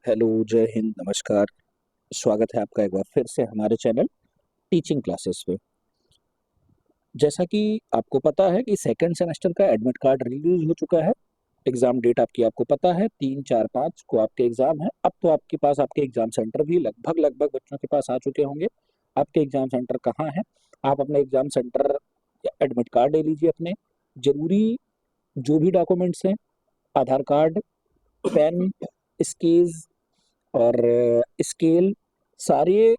Hello, जय हिंद, नमस्कार। स्वागत है आपका एक बार फिर से हमारे चैनल टीचिंग क्लासेस पे। जैसा कि आपको पता है कि सेकंड सेमेस्टर का एडमिट कार्ड रिलीज हो चुका है। एग्ज़ाम डेट आपकी आपको पता है, 3, 4, 5 को आपके एग्ज़ाम है। अब तो आपके पास आपके एग्ज़ाम सेंटर भी लगभग बच्चों के पास आ चुके होंगे। आपके एग्ज़ाम सेंटर कहाँ है? आप अपने एग्ज़ाम सेंटर या एडमिट कार्ड ले लीजिए अपने। ज़रूरी जो भी डॉक्यूमेंट्स हैं, आधार कार्ड, पेन, स्केज़ और स्केल, सारे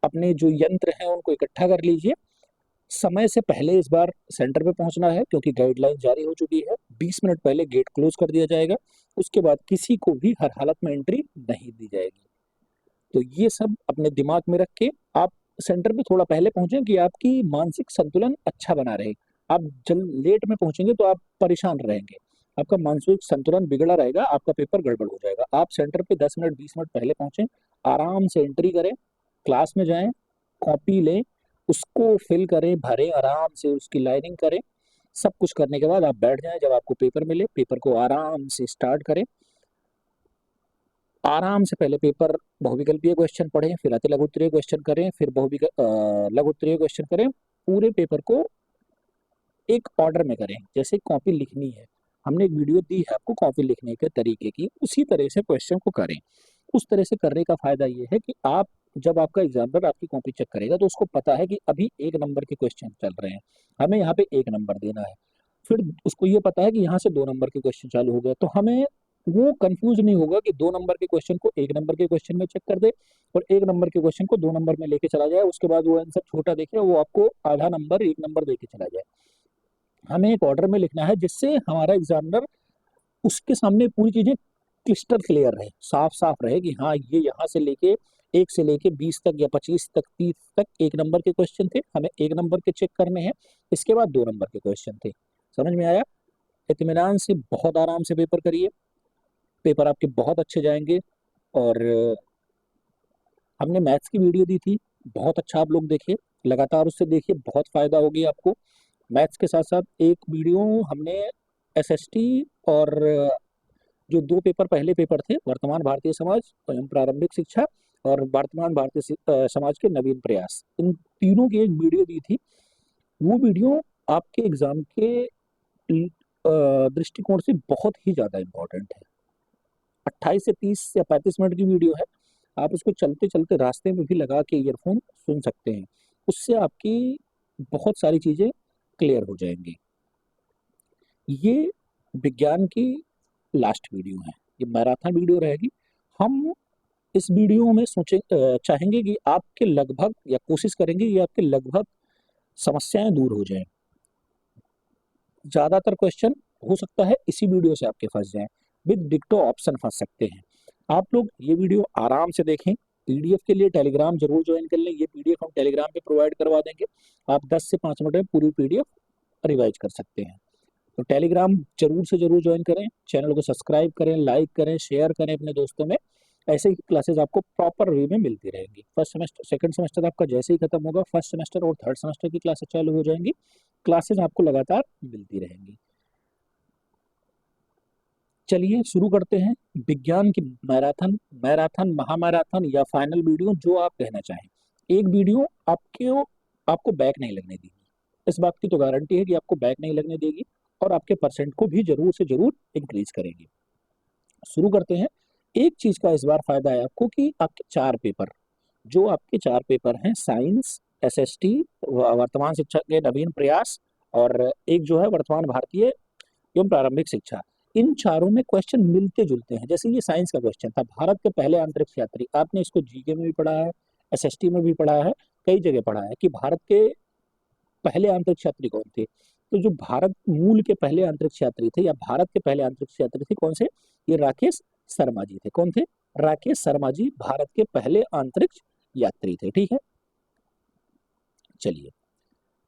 अपने जो यंत्र हैं उनको इकट्ठा कर लीजिए। समय से पहले इस बार सेंटर पे पहुंचना है क्योंकि गाइडलाइन जारी हो चुकी है। 20 मिनट पहले गेट क्लोज कर दिया जाएगा। उसके बाद किसी को भी हर हालत में एंट्री नहीं दी जाएगी। तो ये सब अपने दिमाग में रख के आप सेंटर पे थोड़ा पहले पहुंचें कि आपकी मानसिक संतुलन अच्छा बना रहे। आप जल लेट में पहुंचेंगे तो आप परेशान रहेंगे। आपका मानसिक संतुलन बिगड़ा रहेगा, आपका पेपर गड़बड़ हो जाएगा। आप सेंटर पे 10 मिनट 20 मिनट पहले पहुंचें, आराम से एंट्री करें, क्लास में जाएं, कॉपी लें, उसको फिल करें, भरें, आराम से उसकी लाइनिंग करें। सब कुछ करने के बाद आप बैठ जाएं। जब आपको पेपर मिले, पेपर को आराम से स्टार्ट करें। आराम से पहले पेपर बहुविकल्पीय क्वेश्चन पढ़ें, फिर अति लघु उत्तरीय क्वेश्चन करें, फिर लघु उत्तरीय क्वेश्चन करें। पूरे पेपर को एक ऑर्डर में करें, जैसे कॉपी लिखनी है। हमने एक वीडियो दी है आपको कॉपी लिखने के तरीके की, उसी तरह से क्वेश्चन को करें। उस तरह से करने का फायदा ये है कि आप जब आपका एग्जामिनर आपकी कॉपी चेक करेगा तो उसको पता है कि अभी 1 नंबर के क्वेश्चन चल रहे हैं, हमें यहाँ पे 1 नंबर देना है। फिर उसको ये पता है कि यहाँ से 2 नंबर के क्वेश्चन चालू हो गए, तो हमें वो कंफ्यूज नहीं होगा कि 2 नंबर के क्वेश्चन को 1 नंबर के क्वेश्चन में चेक कर दे और 1 नंबर के क्वेश्चन को 2 नंबर में लेके चला जाए। उसके बाद वो आंसर छोटा देखे, वो आपको आधा नंबर 1 नंबर देके चला जाए। हमें एक ऑर्डर में लिखना है जिससे हमारा एग्जामिनर उसके सामने पूरी चीजें क्लिस्टर क्लियर रहे, साफ साफ रहे कि हाँ ये यहाँ से लेके 1 से लेके 20 तक या 25 तक 30 तक 1 नंबर के क्वेश्चन थे, हमें 1 नंबर के चेक करने हैं। इसके बाद 2 नंबर के क्वेश्चन थे। समझ में आया? इत्मीनान से बहुत आराम से पेपर करिए, पेपर आपके बहुत अच्छे जाएंगे। और हमने मैथ्स की वीडियो दी थी, बहुत अच्छा आप लोग देखिए, लगातार उससे देखिए, बहुत फायदा होगी आपको। मैथ्स के साथ साथ एक वीडियो हमने एसएसटी और जो 2 पेपर पहले पेपर थे, वर्तमान भारतीय समाज एवं प्रारंभिक शिक्षा और वर्तमान भारतीय समाज के नवीन प्रयास, इन तीनों की एक वीडियो दी थी। वो वीडियो आपके एग्जाम के दृष्टिकोण से बहुत ही ज्यादा इंपॉर्टेंट है। 28 से 30 या 35 मिनट की वीडियो है। आप उसको चलते चलते रास्ते में भी लगा के ईयरफोन सुन सकते हैं। उससे आपकी बहुत सारी चीजें क्लियर हो जाएंगी। ये विज्ञान की लास्ट वीडियो है, ये मैराथन वीडियो रहेगी। हम इस वीडियो में चाहेंगे कि आपके लगभग, या कोशिश करेंगे कि आपके लगभग समस्याएं दूर हो जाएं। ज्यादातर क्वेश्चन हो सकता है इसी वीडियो से आपके फंस जाएं, विद डिक्टो ऑप्शन फंस सकते हैं। आप लोग ये वीडियो आराम से देखें। पीडीएफ के लिए टेलीग्राम जरूर ज्वाइन कर लें, ये पीडीएफ हम टेलीग्राम पे प्रोवाइड करवा देंगे। आप 10 से 5 मिनट में पूरी पीडीएफ रिवाइज कर सकते हैं। तो टेलीग्राम जरूर से जरूर ज्वाइन करें, चैनल को सब्सक्राइब करें, लाइक करें, शेयर करें अपने दोस्तों में। ऐसे ही क्लासेस आपको प्रॉपर वे में मिलती रहेंगी। फर्स्ट सेमेस्टर सेकंड सेमेस्टर आपका जैसे ही खत्म होगा, फर्स्ट सेमेस्टर और थर्ड सेमेस्टर की क्लासेस चालू हो जाएंगी। क्लासेस आपको लगातार मिलती रहेंगी। चलिए शुरू करते हैं विज्ञान की मैराथन, मैराथन, महामैराथन या फाइनल वीडियो, जो आप कहना चाहें। एक वीडियो आपको बैक नहीं लगने देगी, इस बात की तो गारंटी है कि आपको बैक नहीं लगने देगी और आपके परसेंट को भी जरूर से जरूर इंक्रीज करेगी। शुरू करते हैं। एक चीज का इस बार फायदा है आपको कि आपके 4 पेपर, जो आपके 4 पेपर हैं, साइंस, एसएसटी, वर्तमान शिक्षा के नवीन प्रयास, और एक जो है वर्तमान भारतीय एवं प्रारंभिक शिक्षा, इन चारों में क्वेश्चन मिलते जुलते हैं। जैसे ये साइंस का क्वेश्चन था, भारत के पहले अंतरिक्ष यात्री, आपने इसको जीके में भी पढ़ा है, एसएसटी में भी पढ़ा है, कई जगह पढ़ा है कि भारत के पहले अंतरिक्ष यात्री कौन थे। तो जो भारत मूल के पहले अंतरिक्ष यात्री थे, या भारत के पहले अंतरिक्ष यात्री थे, कौन से? ये राकेश शर्मा जी थे। कौन थे? राकेश शर्मा जी भारत के पहले अंतरिक्ष यात्री थे। ठीक है, चलिए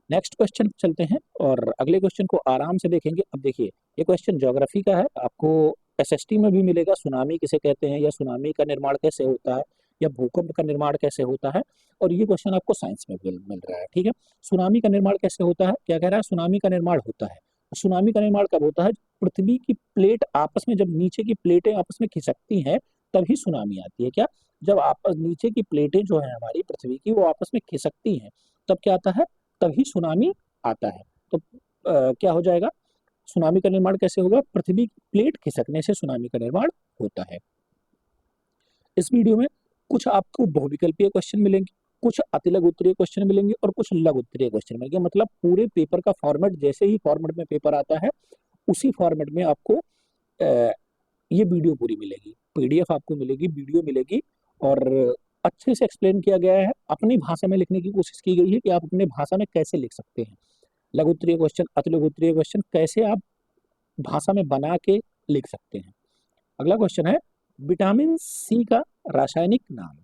नेक्स्ट क्वेश्चन चलते हैं और अगले क्वेश्चन को आराम से देखेंगे। अब देखिए, ये क्वेश्चन ज्योग्राफी का है, आपको एसएसटी में भी मिलेगा। सुनामी किसे कहते हैं, या सुनामी का निर्माण कैसे होता है, या भूकंप का निर्माण कैसे होता है, और ये क्वेश्चन आपको साइंस में मिल रहा है। ठीक है, सुनामी का निर्माण कैसे होता है, क्या कह रहा है? सुनामी का निर्माण होता है। सुनामी का निर्माण कब होता है? पृथ्वी की प्लेट आपस में, जब नीचे की प्लेटें आपस में खिसकती हैं, तभी सुनामी आती है। क्या? जब आपस नीचे की प्लेटें जो है हमारी पृथ्वी की वो आपस में खिसकती हैं, तब क्या आता है? तभी सुनामी आता है। तो क्या हो जाएगा? सुनामी का निर्माण कैसे होगा? पृथ्वी की प्लेट खिसकने से सुनामी का निर्माण होता है। इस वीडियो में कुछ आपको बहुविकल्पीय क्वेश्चन मिलेंगे, कुछ अतिलघु उत्तरीय क्वेश्चन मिलेंगे और कुछ लघु उत्तरीय क्वेश्चन मिलेंगे। मतलब पूरे पेपर का फॉर्मेट जैसे ही फॉर्मेट में पेपर आता है उसी फॉर्मेट में आपको ये वीडियो पूरी मिलेगी, पीडीएफ आपको मिलेगी, वीडियो मिलेगी और अच्छे से एक्सप्लेन किया गया है। अपनी भाषा में लिखने की कोशिश की गई है कि आप अपने भाषा में कैसे लिख सकते हैं लघु उत्तरीय क्वेश्चन, अतिलघु उत्तरीय क्वेश्चन कैसे आप भाषा में बना के लिख सकते हैं। अगला क्वेश्चन है विटामिन सी का रासायनिक नाम।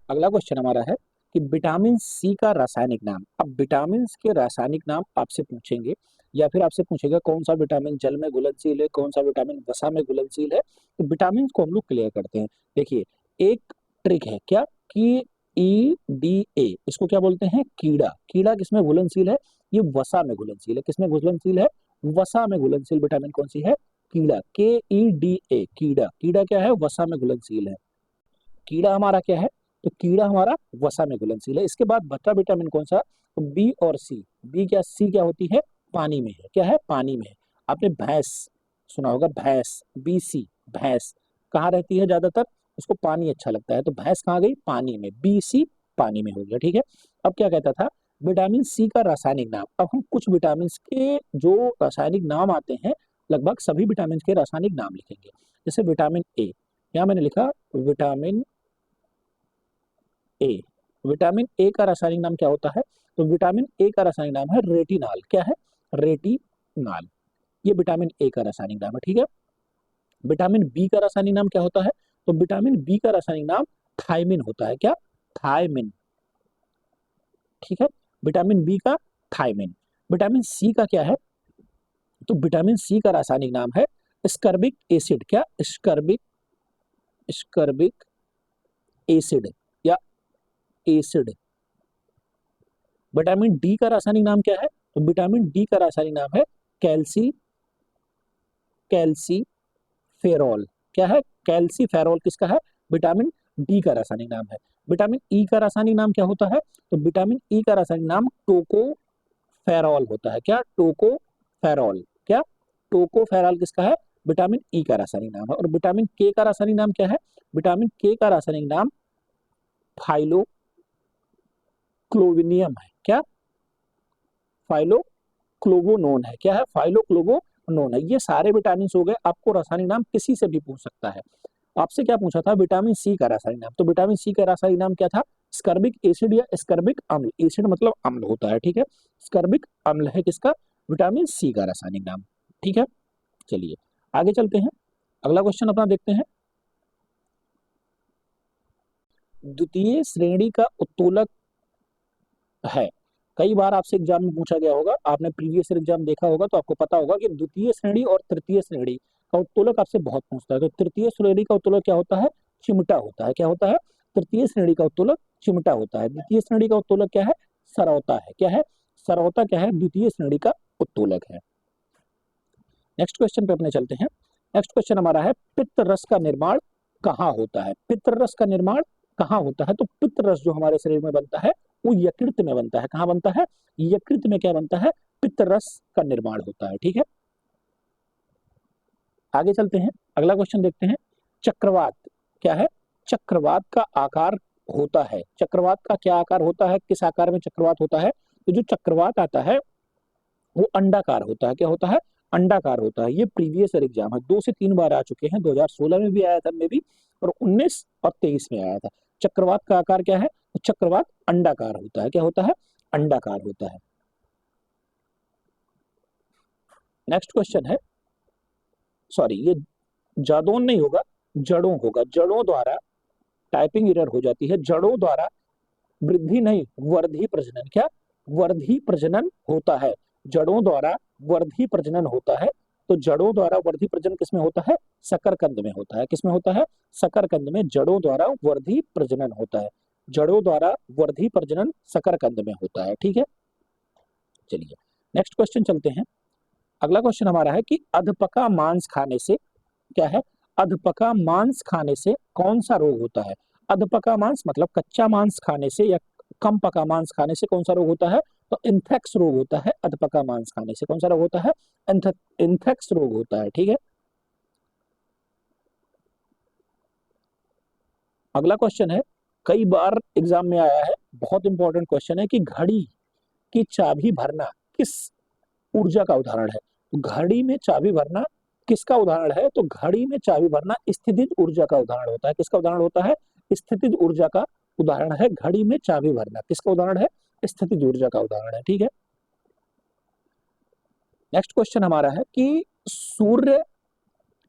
अगला क्वेश्चन हमारा है कि विटामिन सी का रासायनिक नाम। अब विटामिन के रासायनिक नाम आपसे पूछेंगे या फिर आपसे पूछेगा कौन सा विटामिन जल में घुलनशील है, कौन सा विटामिन वसा में घुलनशील है। तो विटामिन को हम लोग क्लियर करते हैं। देखिए एक ट्रिक है क्या कि EDA इसको क्या बोलते हैं? कीड़ा। कीड़ा किसमें घुलनशील है? ये वसा में घुलनशील है। किसमें घुलनशील है? वसा में घुलनशील विटामिन कौन सी है? कीड़ा। KEDA कीड़ा। कीड़ा क्या है? वसा में घुलनशील है। कीड़ा हमारा क्या है? तो कीड़ा हमारा वसा में घुलनशील है। इसके बाद बचा विटामिन कौन सा? तो बी और सी। बी क्या? सी क्या होती है? पानी में है। क्या है? पानी में है। आपने भैंस सुना होगा, भैंस, BC भैंस कहाँ रहती है ज्यादातर? उसको पानी अच्छा लगता है, तो भैंस कहाँ गई? पानी में। BC पानी में हो गया। ठीक है। अब क्या कहता था? विटामिन सी का रासायनिक नाम। अब हम कुछ विटामिन के जो रासायनिक नाम आते हैं, लगभग सभी विटामिन के रासायनिक नाम लिखेंगे। जैसे विटामिन ए, यहाँ मैंने लिखा विटामिन ए। विटामिन ए का रासायनिक नाम क्या होता है? तो विटामिन ए का रासायनिक नाम है रेटिनॉल। क्या है? रेटिनॉल। ये विटामिन ए का रासायनिक नाम है। ठीक है। विटामिन बी का रासायनिक नाम क्या होता है? तो विटामिन बी का रासायनिक नाम थायमिन होता है। क्या? थायमिन। ठीक है। विटामिन बी का थायमिन। विटामिन सी का क्या है? तो विटामिन सी का रासायनिक नाम है स्कर्बिक एसिड। क्या? स्कर्बिक, स्कर्बिक एसिड या एसिड। विटामिन डी का रासायनिक नाम क्या है? तो विटामिन डी का रासायनिक नाम है कैल्सी, कैल्सीफेरॉल। क्या है? कैल्सीफेरॉल किसका है? विटामिन डी का रासायनिक नाम है। विटामिन ई का रासायनिक नाम क्या होता है? तो विटामिन ई का रासायनिक नाम टोकोफेरॉल होता है। क्या? टोकोफेरॉल। क्या? टोकोफेरॉल किसका है? विटामिन ई का रासायनिक नाम है। और विटामिन के का रासायनिक नाम क्या है? विटामिन के का रासायनिक नाम फाइलोक्लोविनियम है। क्या? फाइलोक्लोवोनोन है। क्या है? फाइलोक्लोवोनोन है। ये सारे विटामिन हो गए। आपको रासायनिक नाम किसी से भी पूछ सकता है। आपसे क्या पूछा था? विटामिन सी का रासायनिक नाम। तो विटामिन सी का रासायनिक नाम क्या था? स्कर्बिक एसिड या स्कर्बिक अम्ल। एसिड मतलब अम्ल होता है। ठीक है। स्कर्बिक अम्ल है किसका? विटामिन सी का रासायनिक नाम। ठीक है। चलिए आगे चलते हैं। अगला क्वेश्चन अपना देखते हैं। द्वितीय श्रेणी का उत्तोलक है। कई बार आपसे एग्जाम में पूछा गया होगा, आपने प्रीवियस एग्जाम देखा होगा तो आपको पता होगा कि द्वितीय श्रेणी और तृतीय श्रेणी का उत्तोलक आपसे बहुत पूछता है। तो तृतीय श्रेणी का उत्तोलक क्या होता है? चिमटा होता है। क्या होता है? तृतीय श्रेणी का उत्तोलक चिमटा होता है। द्वितीय श्रेणी का उत्तोलक क्या है? सरौता है। क्या है? सरौता क्या है? द्वितीय श्रेणी का उत्तोलक है। नेक्स्ट क्वेश्चन पे अपने चलते हैं। नेक्स्ट क्वेश्चन हमारा है पित्त रस का निर्माण कहाँ होता है? पित्त रस का निर्माण कहाँ होता है? तो पित्त रस जो हमारे शरीर में बनता है वो यकृत में बनता है। कहाँ बनता है? यकृत में क्या बनता है? पित्त रस का निर्माण होता है। ठीक है। आगे चलते हैं। अगला क्वेश्चन देखते हैं। चक्रवात क्या है? चक्रवात का आकार होता है। चक्रवात का क्या आकार होता है? किस आकार में चक्रवात होता है? तो जो चक्रवात आता है वो अंडाकार होता है। क्या होता है? अंडाकार होता है। ये प्रीवियस ईयर एग्जाम है, 2 से 3 बार आ चुके हैं। 2016 में भी आया था मे भी, और 19 और 23 में आया था। चक्रवात का आकार क्या है? तो चक्रवात अंडाकार होता है। क्या होता है? अंडाकार होता है। नेक्स्ट क्वेश्चन है, सॉरी ये जादोन नहीं होगा, जड़ों होगा। जड़ों द्वारा टाइपिंग एरर हो जाती है। जड़ों द्वारा वृद्धि नहीं वर्धी प्रजनन। क्या? वर्धी प्रजनन होता है। जड़ों द्वारा वर्धी प्रजनन होता है। तो जड़ों द्वारा वर्धी प्रजनन किसमें होता है? शकरकंद में होता है। किसमें होता है? शकरकंद में जड़ों द्वारा वर्धी प्रजनन होता है। जड़ों द्वारा वर्धी प्रजनन शकरकंद में होता है। ठीक है। चलिए नेक्स्ट क्वेश्चन चलते हैं। अगला क्वेश्चन हमारा है कि अधपका मांस खाने से क्या है? अधपका मांस खाने से कौन सा रोग होता है? अधपका मांस मतलब कच्चा मांस खाने से या कम पका मांस खाने से कौन सा रोग होता है? तो इंथेक्स रोग होता है। अधपका मांस खाने से कौन सा रोग होता है? इंथेक्स रोग होता है। ठीक है, अगला क्वेश्चन है, कई बार एग्जाम में आया है, बहुत इंपॉर्टेंट क्वेश्चन है कि घड़ी की चाबी भरना किस ऊर्जा का उदाहरण है? तो घड़ी में चाबी भरना किसका उदाहरण है? तो घड़ी में चाबी भरना स्थितिज ऊर्जा का उदाहरण होता है। किसका उदाहरण होता है? स्थितिज ऊर्जा का उदाहरण है घड़ी में चाबी भरना। किसका उदाहरण है? स्थितिज ऊर्जा का उदाहरण है। ठीक है, नेक्स्ट क्वेश्चन हमारा है कि सूर्य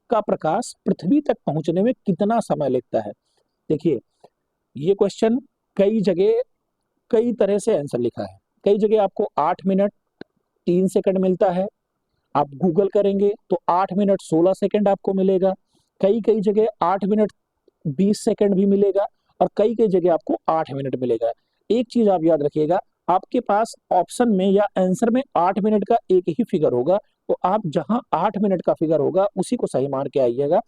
का प्रकाश पृथ्वी तक पहुंचने में कितना समय लगता है? देखिए, ये क्वेश्चन कई जगह कई तरह से आंसर लिखा है। कई जगह आपको 8 मिनट 3 सेकंड मिलता है, आप गूगल करेंगे तो 8 मिनट 16 सेकंड आपको मिलेगा। कई कई जगह 8 मिनट 20 सेकंड भी मिलेगा और कई कई जगह आपको 8 मिनट मिलेगा। एक चीज आप याद रखिएगा, आपके पास ऑप्शन में या आंसर में 8 मिनट का एक ही फिगर होगा, तो आप जहां 8 मिनट का फिगर होगा उसी को सही मान के आइएगा।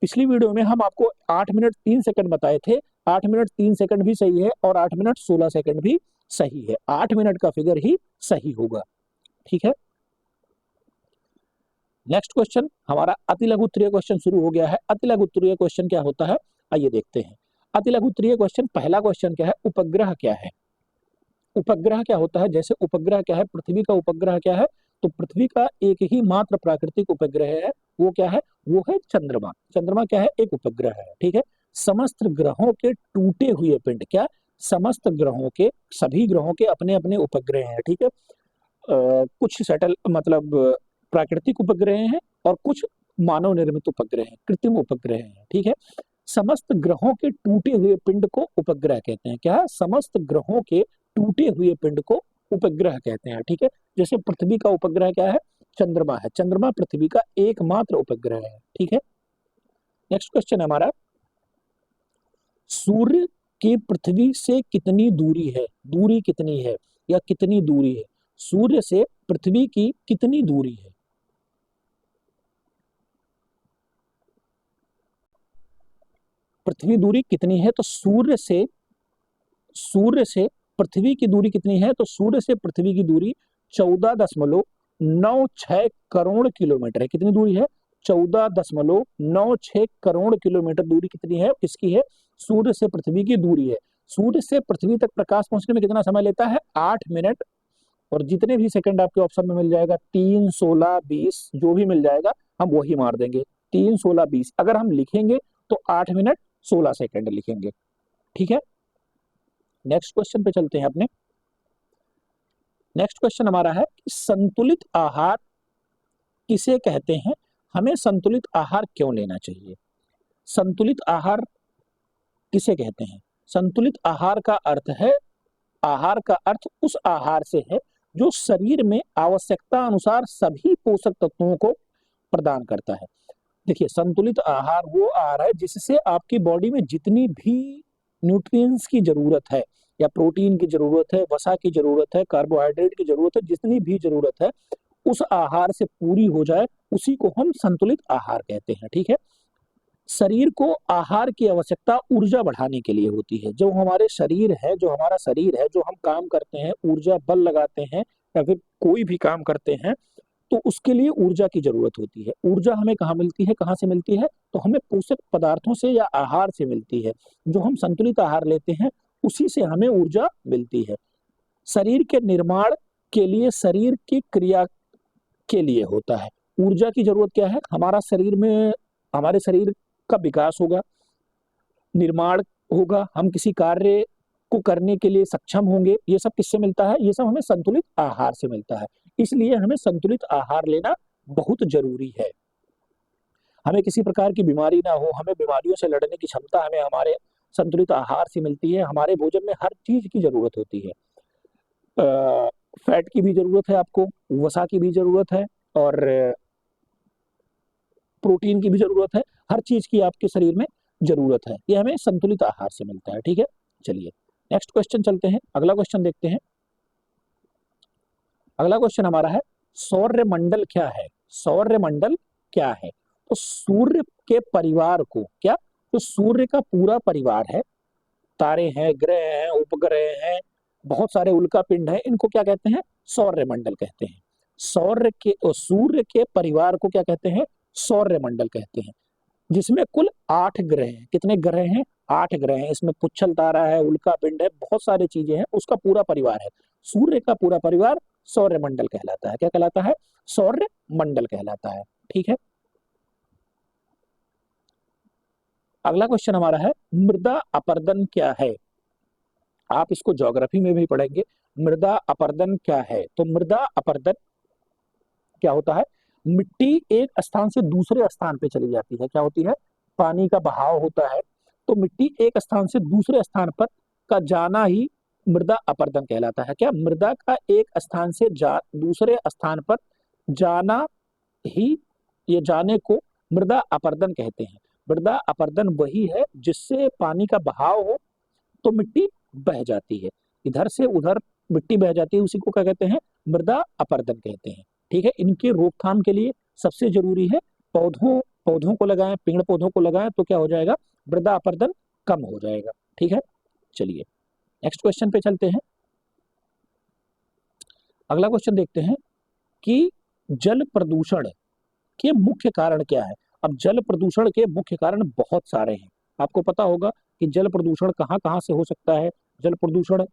पिछली वीडियो में हम आपको 8 मिनट 3 सेकंड बताए थे, 8 मिनट 3 सेकंड भी सही है और 8 मिनट 16 सेकंड भी सही है। 8 मिनट का फिगर ही सही होगा। ठीक है, नेक्स्ट क्वेश्चन हमारा अति लघु उत्तरीय क्वेश्चन शुरू हो गया है। अति लघु उत्तरीय क्वेश्चन क्या होता है, आइए देखते हैं। अति लघु उत्तरीय क्वेश्चन, पहला क्वेश्चन क्या है? उपग्रह क्या है? उपग्रह क्या होता है? जैसे उपग्रह क्या है, पृथ्वी का उपग्रह क्या है? तो पृथ्वी का एक ही मात्र प्राकृतिक उपग्रह है, वो क्या है? वो है चंद्रमा। चंद्रमा क्या है? एक उपग्रह है। ठीक है, समस्त ग्रहों के टूटे हुए पिंड, क्या? समस्त ग्रहों के, सभी ग्रहों के अपने अपने उपग्रह हैं। ठीक है, कुछ सैटेल मतलब प्राकृतिक उपग्रह हैं और कुछ मानव निर्मित उपग्रह हैं, कृत्रिम उपग्रह हैं। ठीक है, समस्त ग्रहों के टूटे हुए पिंड को उपग्रह कहते हैं। क्या? समस्त ग्रहों के टूटे हुए पिंड को उपग्रह कहते हैं। ठीक है, जैसे पृथ्वी का उपग्रह क्या है? चंद्रमा है। चंद्रमा पृथ्वी का एकमात्र उपग्रह है। ठीक है, नेक्स्ट क्वेश्चन हमारा, सूर्य की पृथ्वी से कितनी दूरी है? दूरी कितनी है या कितनी दूरी है? सूर्य से पृथ्वी की कितनी दूरी है? पृथ्वी दूरी कितनी है? तो सूर्य से पृथ्वी की दूरी कितनी है? तो सूर्य से पृथ्वी की दूरी 14.96 करोड़ किलोमीटर है। कितनी दूरी है? 14.96 करोड़ किलोमीटर दूरी कितनी है? किसकी है? सूर्य से पृथ्वी की दूरी है। सूर्य से पृथ्वी तक प्रकाश पहुंचने में कितना समय लेता है? 8 मिनट। और जितने भी सेकंड आपके ऑप्शन में मिल जाएगा, 3, 16, 20 जो भी मिल जाएगा हम वही मार देंगे। 3, 16, 20 अगर हम लिखेंगे तो 8 मिनट 16 सेकंड लिखेंगे। ठीक है, नेक्स्ट क्वेश्चन पे चलते हैं अपने। नेक्स्ट क्वेश्चन हमारा है, संतुलित आहार किसे कहते हैं? हमें संतुलित आहार क्यों लेना चाहिए? संतुलित आहार किसे कहते हैं? संतुलित आहार का अर्थ है, आहार का अर्थ उस आहार से है जो शरीर में आवश्यकता अनुसार सभी पोषक तत्वों को प्रदान करता है। देखिए, संतुलित आहार वो आहार है जिससे आपकी बॉडी में जितनी भी न्यूट्रिएंट्स की जरूरत है या प्रोटीन की जरूरत है, वसा की जरूरत है, कार्बोहाइड्रेट की जरूरत है, जितनी भी जरूरत है उस आहार से पूरी हो जाए, उसी को हम संतुलित आहार कहते हैं। ठीक है, शरीर को आहार की आवश्यकता ऊर्जा बढ़ाने के लिए होती है। जो हमारे शरीर है, जो हमारा शरीर है, जो हम काम करते हैं, ऊर्जा बल लगाते हैं या फिर कोई भी काम करते हैं, तो उसके लिए ऊर्जा की जरूरत होती है। ऊर्जा हमें कहाँ मिलती है? कहाँ से मिलती है? तो हमें पोषक पदार्थों से या आहार से मिलती है। जो हम संतुलित आहार लेते हैं उसी से हमें ऊर्जा मिलती है। शरीर के निर्माण के लिए, शरीर की क्रिया के लिए होता है। ऊर्जा की जरूरत क्या है? हमारा शरीर में, हमारे शरीर का विकास होगा, निर्माण होगा, हम किसी कार्य को करने के लिए सक्षम होंगे। ये सब किससे मिलता है? ये सब हमें संतुलित आहार से मिलता है। इसलिए हमें संतुलित आहार लेना बहुत जरूरी है। हमें किसी प्रकार की बीमारी ना हो, हमें बीमारियों से लड़ने की क्षमता हमें हमारे संतुलित आहार से मिलती है। हमारे भोजन में हर चीज की जरूरत होती है। फैट की भी जरूरत है आपको, वसा की भी जरूरत है और प्रोटीन की भी जरूरत है। हर चीज की आपके शरीर में जरूरत है, ये हमें संतुलित आहार से मिलता है। ठीक है, चलिए नेक्स्ट क्वेश्चन चलते हैं, अगला क्वेश्चन देखते हैं। अगला क्वेश्चन हमारा है, सौर्य मंडल क्या है? सौर्य मंडल क्या है? तो सूर्य के परिवार को क्या, तो सूर्य का पूरा परिवार है, तारे हैं, ग्रह हैं, उपग्रह हैं, बहुत सारे उल्का पिंड हैं, इनको क्या कहते हैं, सौर्य मंडल कहते हैं। सूर्य के परिवार को क्या कहते हैं, सौर्य मंडल कहते हैं, जिसमें कुल 8 ग्रह हैं। कितने ग्रह हैं, 8 ग्रह हैं। इसमें पुच्छल तारा है, उल्का पिंड है, बहुत सारी चीजें हैं, उसका पूरा परिवार है। सूर्य का पूरा परिवार सौर्य मंडल कहलाता है। क्या कहलाता है, सौर्य मंडल कहलाता है। ठीक है, अगला क्वेश्चन हमारा है, मृदा अपरदन क्या है। आप इसको ज्योग्राफी में भी पढ़ेंगे, मृदा अपरदन क्या है। तो मृदा अपरदन क्या होता है, मिट्टी एक स्थान से दूसरे स्थान पे चली जाती है। क्या होती है, पानी का बहाव होता है, तो मिट्टी एक स्थान से दूसरे स्थान पर का जाना ही मृदा अपरदन कहलाता है। क्या, मृदा का एक स्थान से दूसरे स्थान पर जाना ही, ये जाने को मृदा अपरदन कहते हैं। मृदा अपरदन वही है जिससे पानी का बहाव हो तो मिट्टी बह जाती है, इधर से उधर मिट्टी बह जाती है, उसी को क्या कहते हैं, मृदा अपरदन कहते हैं। ठीक है, इनके रोकथाम के लिए सबसे जरूरी है पौधों पौधों को लगाएं, पेड़ पौधों को लगाएं, तो क्या हो जाएगा, मृदा अपरदन कम हो जाएगा। ठीक है, चलिए नेक्स्ट क्वेश्चन पे चलते हैं। अगला क्वेश्चन देखते हैं कि जल प्रदूषण के मुख्य कारण क्या है। अब जल प्रदूषण के मुख्य कारण बहुत सारे हैं। आपको पता होगा कि जल प्रदूषण कहाँ कहाँ से हो सकता है। जल प्रदूषण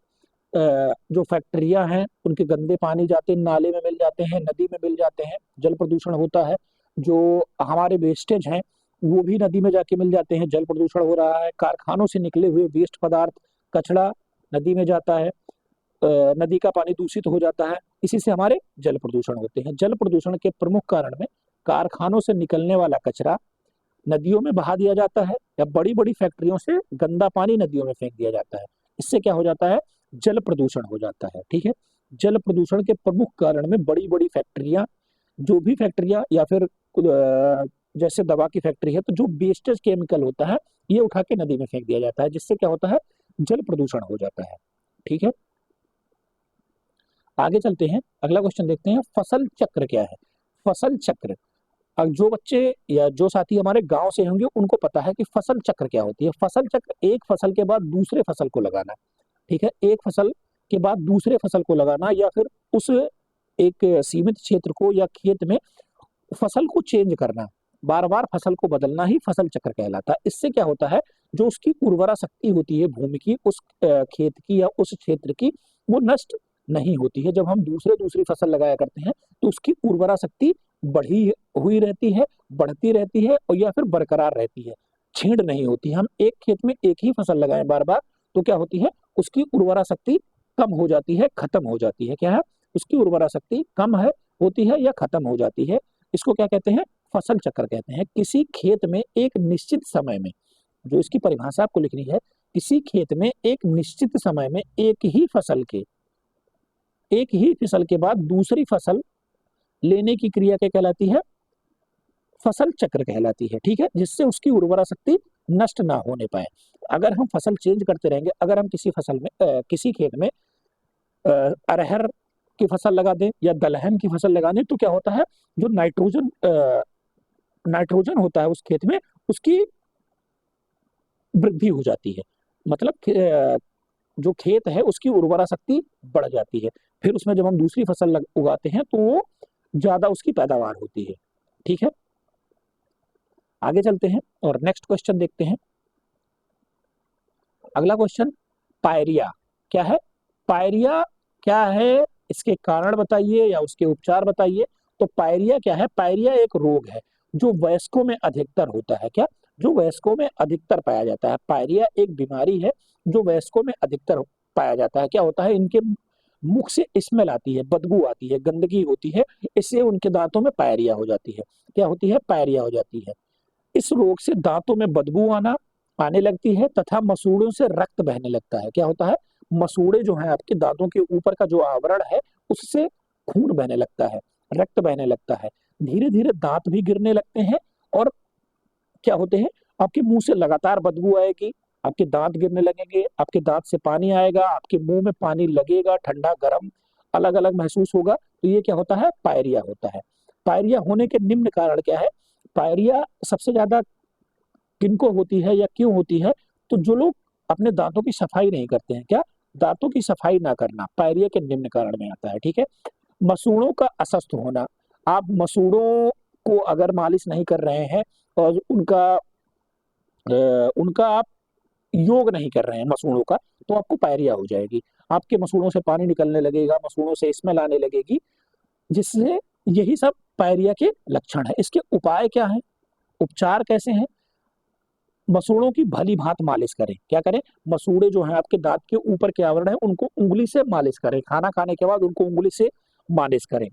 जो फैक्ट्रियां हैं उनके गंदे पानी जाते हैं, नाले में मिल जाते हैं, नदी में मिल जाते हैं, जल प्रदूषण होता है। जो हमारे वेस्टेज हैं वो भी नदी में जाके मिल जाते हैं, जल प्रदूषण हो रहा है। कारखानों से निकले हुए वेस्ट पदार्थ, कचरा नदी में जाता है, नदी का पानी दूषित हो जाता है, इसी से हमारे जल प्रदूषण होते हैं। जल प्रदूषण के प्रमुख कारण में कारखानों से निकलने वाला कचरा नदियों में बहा दिया जाता है, या बड़ी बड़ी फैक्ट्रियों से गंदा पानी नदियों में फेंक दिया जाता है। इससे क्या हो जाता है, जल प्रदूषण हो जाता है। ठीक है, जल प्रदूषण के प्रमुख कारण में बड़ी बड़ी फैक्ट्रियां, जो भी फैक्ट्रियां या फिर जैसे दवा की फैक्ट्री है, तो जो वेस्टेज केमिकल होता है ये उठा के नदी में फेंक दिया जाता है, जिससे क्या होता है, जल प्रदूषण हो जाता है। ठीक है, आगे चलते हैं, अगला क्वेश्चन देखते हैं, फसल चक्र क्या है। फसल चक्र, अब जो बच्चे या जो साथी हमारे गांव से होंगे उनको पता है कि फसल चक्र क्या होती है। फसल चक्र एक फसल के बाद दूसरे फसल को लगाना। ठीक है, एक फसल के बाद दूसरे फसल को लगाना, या फिर उस एक सीमित क्षेत्र को या खेत में फसल को चेंज करना, बार बार फसल को बदलना ही फसल चक्र कहलाता है। इससे क्या होता है, जो उसकी उर्वरा शक्ति होती है भूमि की, उस खेत की या उस क्षेत्र की, वो नष्ट नहीं होती है। जब हम दूसरी फसल लगाया करते हैं तो उसकी उर्वरा शक्ति बढ़ी हुई रहती है, बढ़ती रहती है, और या फिर बरकरार रहती है, छींड़ नहीं होती। हम एक खेत में एक ही फसल लगाएं बार बार तो क्या होती है, उसकी उर्वरा शक्ति कम हो जाती है, खत्म हो जाती है। क्या है, उसकी उर्वरा शक्ति कम है, होती है या खत्म हो जाती है। इसको क्या कहते हैं, फसल चक्र कहते हैं। किसी खेत में एक निश्चित समय में, जो इसकी परिभाषा आपको लिखनी है, किसी खेत में एक निश्चित समय में एक ही फसल के बाद दूसरी फसल लेने की क्रिया क्या कहलाती है, फसल चक्र कहलाती है। ठीक है, जिससे उसकी उर्वरा शक्ति नष्ट ना होने पाए। अगर हम फसल चेंज करते रहेंगे, अगर हम किसी फसल में किसी खेत में अरहर की फसल लगा दें या दलहन की फसल लगा दें, तो क्या होता है, जो नाइट्रोजन होता है उस खेत में, उसकी वृद्धि हो जाती है। मतलब जो खेत है उसकी उर्वरा शक्ति बढ़ जाती है। फिर उसमें जब हम दूसरी फसल उगाते हैं तो वो ज्यादा उसकी पैदावार होती है। ठीक है, आगे चलते हैं और नेक्स्ट क्वेश्चन देखते हैं। अगला क्वेश्चन, पायरिया क्या है। पायरिया क्या है, इसके कारण बताइए या उसके उपचार बताइए। तो पायरिया क्या है, पायरिया एक रोग है जो वयस्कों में अधिकतर होता है। क्या, जो वयस्कों में अधिकतर पाया जाता है। पायरिया एक बीमारी है जो वयस्कों में अधिकतर पाया जाता है। क्या होता है, इनके मुख से स्मेल आती है, बदबू आती है, गंदगी होती है, इससे उनके दांतों में पायरिया हो जाती है। क्या होती है, पायरिया हो जाती है। इस रोग से दांतों में बदबू आने लगती है तथा मसूड़ों से रक्त बहने लगता है। क्या होता है, मसूड़े जो हैं आपके दांतों के ऊपर का जो आवरण है उससे खून बहने लगता है, रक्त बहने लगता है। धीरे धीरे दांत भी गिरने लगते हैं, और क्या होते हैं, आपके मुंह से लगातार बदबू आएगी, आपके दांत गिरने लगेंगे, आपके दांत से पानी आएगा, आपके मुंह में पानी लगेगा, ठंडा गर्म अलग अलग महसूस होगा। तो ये क्या होता है, पायरिया होता है। पायरिया होने के निम्न कारण क्या है, पायरिया सबसे ज्यादा किनको होती है या क्यों होती है? तो जो लोग अपने दांतों की सफाई नहीं करते हैं, क्या? दांतों की सफाई ना करना पायरिया के निम्न कारण में आता है, ठीक है। मसूड़ों का अस्वस्थ होना, आप मसूड़ों को अगर मालिश नहीं कर रहे हैं और उनका आप योग नहीं कर रहे हैं मसूड़ों का, तो आपको पायरिया हो जाएगी। आपके मसूड़ों से पानी निकलने लगेगा, मसूड़ों से स्मेल आने लगेगी, जिससे यही सब पायरिया के लक्षण है। इसके उपाय क्या है? उपचार कैसे हैं? मसूड़ों की भली भांति मालिश करें। क्या करें? मसूड़े जो हैं आपके दांत के ऊपर के आवरण है, उनको उंगली से मालिश करें। खाना खाने के बाद उनको उंगली से मालिश करें।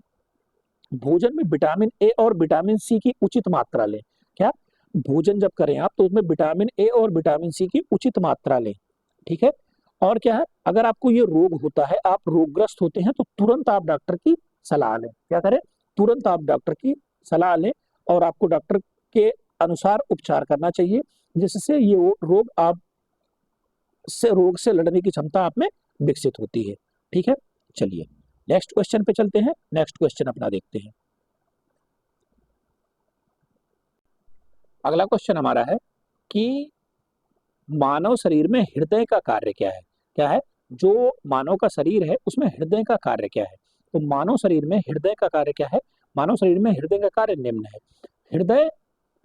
भोजन में विटामिन ए और विटामिन सी की उचित मात्रा लें। क्या? भोजन जब करें आप, तो उसमें विटामिन ए और विटामिन सी की उचित मात्रा लें, ठीक है। और क्या है, अगर आपको ये रोग होता है, आप रोगग्रस्त होते हैं, तो तुरंत आप डॉक्टर की सलाह लें। क्या करें? तुरंत आप डॉक्टर की सलाह लें और आपको डॉक्टर के अनुसार उपचार करना चाहिए, जिससे ये रोग से लड़ने की क्षमता आप में विकसित होती है, ठीक है। चलिए नेक्स्ट क्वेश्चन पे चलते हैं। नेक्स्ट क्वेश्चन अपना देखते हैं। अगला क्वेश्चन हमारा है कि मानव शरीर में हृदय का कार्य क्या है? क्या है? जो मानव का शरीर है उसमें हृदय का कार्य क्या है? तो मानव शरीर में हृदय का कार्य क्या है? मानव शरीर में हृदय का कार्य निम्न है। हृदय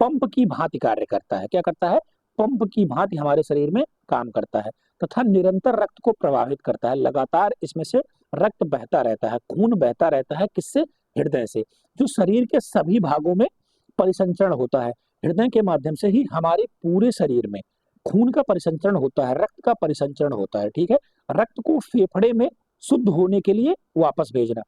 पंप की भांति कार्य करता है। क्या करता है? पंप की भांति हमारे शरीर में काम करता है तथा निरंतर रक्त को प्रवाहित करता है। लगातार इसमें से रक्त बहता रहता है, खून बहता रहता है। किससे? हृदय से, जो शरीर के सभी भागों में परिसंचरण होता है। हृदय के माध्यम से ही हमारे पूरे शरीर में खून का परिसंचरण होता है, रक्त का परिसंचरण होता है, ठीक है। रक्त को फेफड़े में शुद्ध होने के लिए वापस भेजना।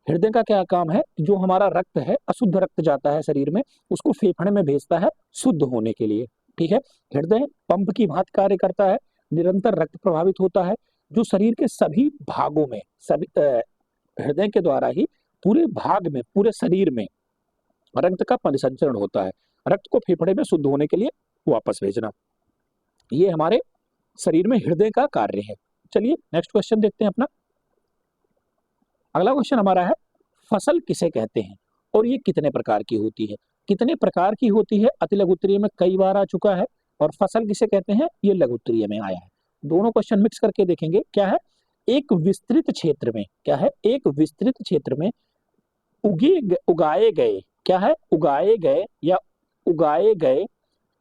हृदय का क्या काम है? जो हमारा रक्त है, अशुद्ध रक्त जाता है शरीर में, उसको फेफड़े में भेजता है शुद्ध होने के लिए, ठीक है। हृदय पंप की भांति कार्य करता है, निरंतर रक्त प्रभावित होता है, जो शरीर के सभी भागों में हृदय के द्वारा ही पूरे भाग में, पूरे शरीर में रक्त का परिसंचरण होता है। रक्त को फेफड़े में शुद्ध होने के लिए वापस भेजना, ये हमारे शरीर में हृदय का कार्य है। चलिए नेक्स्ट क्वेश्चन देखते हैं अपना। अगला क्वेश्चन हमारा है, फसल किसे कहते हैं और ये कितने प्रकार की होती है? कितने प्रकार की होती है अति लघु उत्तरीय में कई बार आ चुका है, और फसल किसे कहते हैं ये लघु उत्तरीय में आया है। दोनों क्वेश्चन मिक्स करके देखेंगे। क्या है? एक विस्तृत क्षेत्र में, क्या है? एक विस्तृत क्षेत्र में उगाए गए, क्या है? उगाए गए या उगाए गए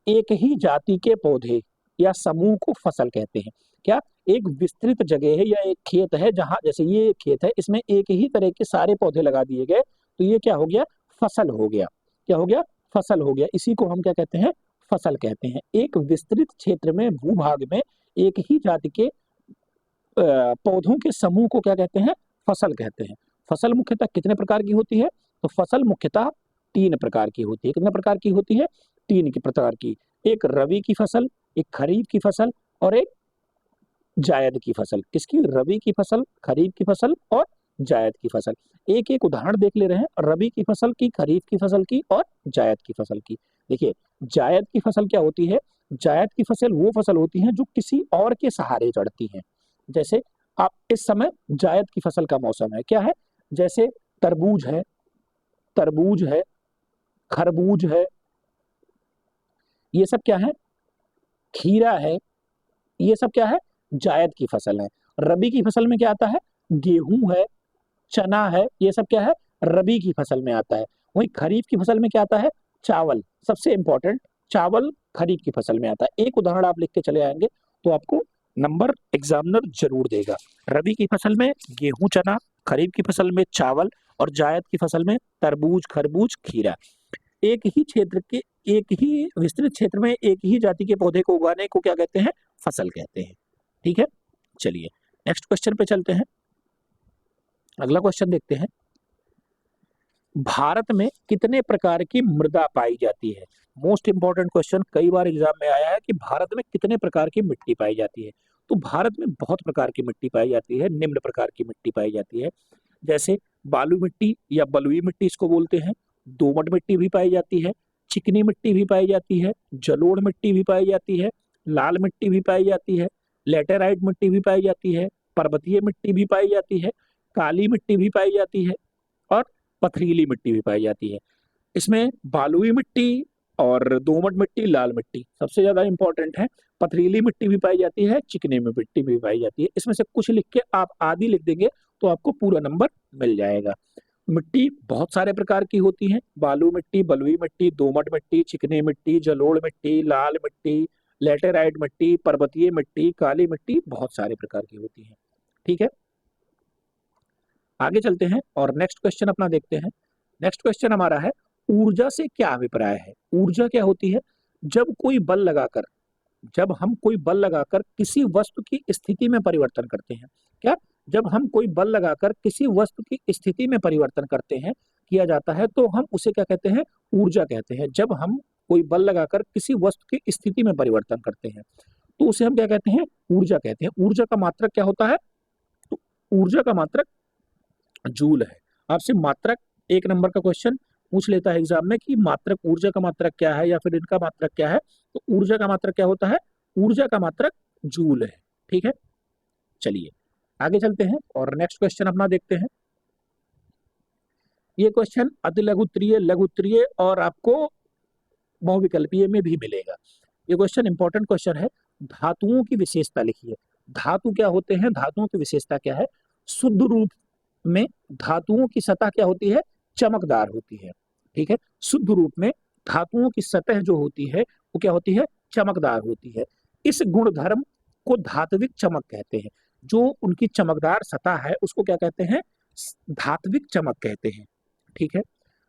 एक ही जाति के पौधे या समूह को फसल कहते हैं। क्या? एक विस्तृत जगह है या एक खेत है, जहां जैसे ये खेत है, इसमें एक ही तरह के सारे पौधे लगा दिए गए, तो ये क्या हो गया? फसल हो गया। क्या हो गया? फसल हो गया। इसी को हम क्या कहते हैं? फसल कहते हैं। एक विस्तृत क्षेत्र में, भूभाग में एक ही जाति के पौधों के समूह को क्या कहते हैं? फसल कहते हैं। फसल मुख्यतः कितने प्रकार की होती है? तो फसल मुख्यतः 3 प्रकार की होती है। कितने प्रकार की होती है? 3 की प्रकार की। एक रबी की फसल, एक खरीफ की फसल और एक जायद की फसल। किसकी? रबी की फसल, खरीफ की फसल और जायद की फसल। एक एक उदाहरण देख ले रहे हैं, रबी की फसल की, खरीफ की फसल की और जायद की फसल की। देखिए जायद की फसल क्या होती है? जायद की फसल वो फसल होती है जो किसी और के सहारे चढ़ती हैं। जैसे आप इस समय जायद की फसल का मौसम है, क्या है? जैसे तरबूज है, तरबूज है, खरबूज है, ये सब क्या है? खीरा है, ये सब क्या है? जायद की फसल है। रबी की फसल में क्या आता है? गेहूं है, चना है, ये सब क्या है? रबी की फसल में आता है। वहीं खरीफ की फसल में क्या आता है? चावल। सबसे इंपॉर्टेंट, चावल खरीफ की फसल में आता है। एक उदाहरण आप लिख के चले आएंगे तो आपको नंबर एग्जामिनर जरूर देगा। रबी की फसल में गेहूं, चना, खरीफ की फसल में चावल और जायद की फसल में तरबूज, खरबूज, खीरा। एक ही क्षेत्र के, एक ही विस्तृत क्षेत्र में एक ही जाति के पौधे को उगाने को क्या कहते हैं? फसल कहते हैं, ठीक है। चलिए नेक्स्ट क्वेश्चन पे चलते हैं। अगला क्वेश्चन देखते हैं, भारत में कितने प्रकार की मृदा पाई जाती है? मोस्ट इंपॉर्टेंट क्वेश्चन, कई बार एग्जाम में आया है कि भारत में कितने प्रकार की मिट्टी पाई जाती है। तो भारत में बहुत प्रकार की मिट्टी पाई जाती है, निम्न प्रकार की मिट्टी पाई जाती है। जैसे बालू मिट्टी या बलुई मिट्टी इसको बोलते हैं, दोमट मिट्टी भी पाई जाती है, चिकनी मिट्टी भी पाई जाती है, जलोढ़ मिट्टी भी पाई जाती है, लाल मिट्टी भी पाई जाती है, लेटेराइट मिट्टी भी पाई जाती है, पर्वतीय मिट्टी भी पाई जाती है, काली मिट्टी भी पाई जाती है और पथरीली मिट्टी भी पाई जाती है। इसमें बालुई मिट्टी और दोमट मिट्टी, लाल मिट्टी सबसे ज्यादा इंपॉर्टेंट है। पथरीली मिट्टी भी पाई जाती है, चिकनी में मिट्टी भी पाई जाती है। इसमें से कुछ लिख के आप आदि लिख देंगे तो आपको पूरा नंबर मिल जाएगा। मिट्टी बहुत सारे प्रकार की होती है, बालू मिट्टी, बलुई मिट्टी, दोमट मिट्टी, चिकनी मिट्टी, जलोढ़ मिट्टी, लाल मिट्टी, लेटेराइट मिट्टी, पर्वतीय मिट्टी, काली मिट्टी, बहुत सारे प्रकार की होती है। ठीक है, आगे चलते हैं और नेक्स्ट क्वेश्चन अपना देखते हैं। नेक्स्ट क्वेश्चन हमारा है, ऊर्जा से क्या अभिप्राय है। ऊर्जा क्या होती है? जब कोई बल लगाकर, जब हम कोई बल लगाकर किसी वस्तु की स्थिति में परिवर्तन करते हैं। क्या? जब हम कोई बल लगाकर किसी वस्तु की स्थिति में परिवर्तन करते हैं, किया जाता है, तो हम उसे क्या कहते हैं? ऊर्जा कहते हैं। जब हम कोई बल लगाकर किसी वस्तु की स्थिति में परिवर्तन करते हैं तो उसे हम क्या कहते हैं? ऊर्जा कहते हैं। ऊर्जा का मात्रक क्या होता है? तो ऊर्जा का मात्रक जूल है। आपसे मात्रक 1 नंबर का क्वेश्चन पूछ लेता है एग्जाम में कि मात्रक, ऊर्जा का मात्रक क्या है या फिर इनका मात्रक क्या है। तो ऊर्जा का मात्रक क्या होता है? ऊर्जा का मात्रक जूल है। ठीक है, चलिए आगे चलते हैं और नेक्स्ट क्वेश्चन अपना देखते हैं। ये क्वेश्चन अति लघुत्तरीय, लघुत्तरीय और आपको बहुविकल्पीय में भी मिलेगा। ये क्वेश्चन इंपॉर्टेंट क्वेश्चन है। धातुओं की विशेषता लिखिए। धातु क्या होते हैं? धातुओं की विशेषता क्या है? शुद्ध रूप में धातुओं की सतह क्या होती है? चमकदार होती है। ठीक है, शुद्ध रूप में धातुओं की सतह जो होती है वो क्या होती है? चमकदार होती है। इस गुणधर्म को धात्विक चमक कहते हैं। जो उनकी चमकदार सतह है उसको क्या कहते हैं? धात्विक चमक कहते हैं। ठीक है,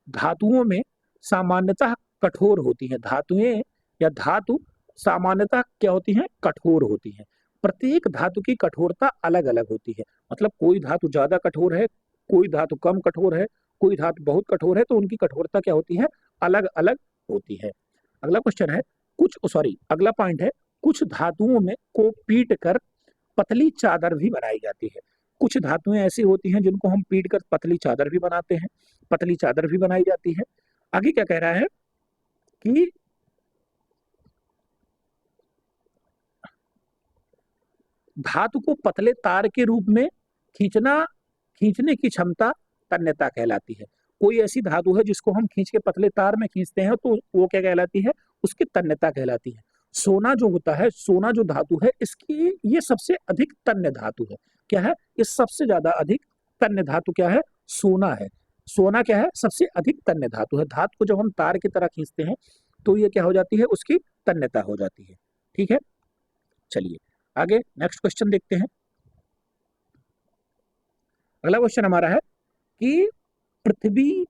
धातुओं में सामान्यतः कठोर होती हैं। धातुएं या धातु सामान्यतः क्या होती हैं? कठोर होती हैं। प्रत्येक धातु की कठोरता अलग अलग होती है। मतलब कोई धातु ज्यादा कठोर है, कोई धातु कम कठोर है, कोई धातु बहुत कठोर है, तो उनकी कठोरता क्या होती है? अलग अलग होती है। अगला क्वेश्चन है, अगला पॉइंट है, कुछ धातुओं में को पीट कर पतली चादर भी बनाई जाती है। कुछ धातुएं ऐसी होती हैं जिनको हम पीट कर पतली चादर भी बनाते हैं, पतली चादर भी बनाई जाती है। आगे क्या कह रहा है कि धातु को पतले तार के रूप में खींचने की क्षमता तन्यता कहलाती है। कोई ऐसी धातु है जिसको हम खींच के पतले तार में खींचते हैं तो वो क्या कहलाती है? उसकी तन्यता कहलाती है। सोना जो होता है, सोना जो धातु है, इसकी ये सबसे अधिक तन्य धातु है। क्या है? ये सबसे ज्यादा अधिक तन्य धातु क्या है? सोना है। सोना क्या है? सबसे अधिक तन्य धातु है। धातु को जब हम तार की तरह खींचते हैं तो ये क्या हो जाती है? उसकी तन्यता हो जाती है। ठीक है, चलिए आगे नेक्स्ट क्वेश्चन देखते हैं। अगला क्वेश्चन हमारा है कि पृथ्वी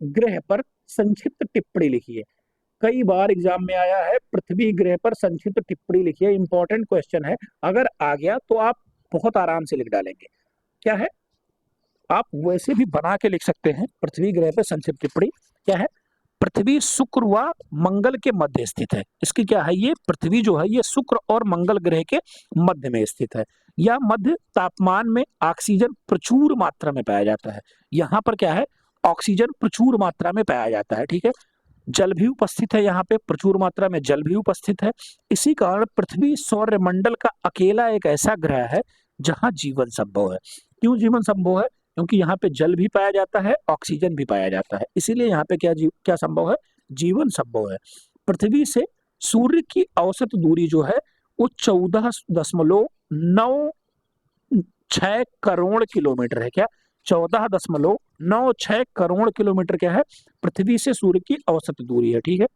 ग्रह पर संक्षिप्त टिप्पणी लिखिए। कई बार एग्जाम में आया है, पृथ्वी ग्रह पर संक्षिप्त टिप्पणी लिखिए। इंपॉर्टेंट क्वेश्चन है, अगर आ गया तो आप बहुत आराम से लिख डालेंगे। क्या है? आप वैसे भी बना के लिख सकते हैं। पृथ्वी ग्रह पर संक्षिप्त टिप्पणी क्या है? पृथ्वी शुक्र व मंगल के मध्य स्थित है। इसकी क्या है? ये पृथ्वी जो है ये शुक्र और मंगल ग्रह के मध्य में स्थित है। या मध्य तापमान में ऑक्सीजन प्रचुर मात्रा में पाया जाता है। यहाँ पर क्या है? ऑक्सीजन प्रचुर मात्रा में पाया जाता है। ठीक है, जल भी उपस्थित है, यहाँ पे प्रचुर मात्रा में जल भी उपस्थित है। इसी कारण पृथ्वी सौर मंडल का अकेला एक ऐसा ग्रह है जहाँ जीवन संभव है। क्यों जीवन संभव है? क्योंकि यहाँ पे जल भी पाया जाता है, ऑक्सीजन भी पाया जाता है, इसीलिए यहाँ पे क्या संभव है? जीवन संभव है। पृथ्वी से सूर्य की औसत दूरी जो है वो 14.96 करोड़ किलोमीटर है। क्या? 14.96 करोड़ किलोमीटर क्या है? पृथ्वी से सूर्य की औसत दूरी है। ठीक है,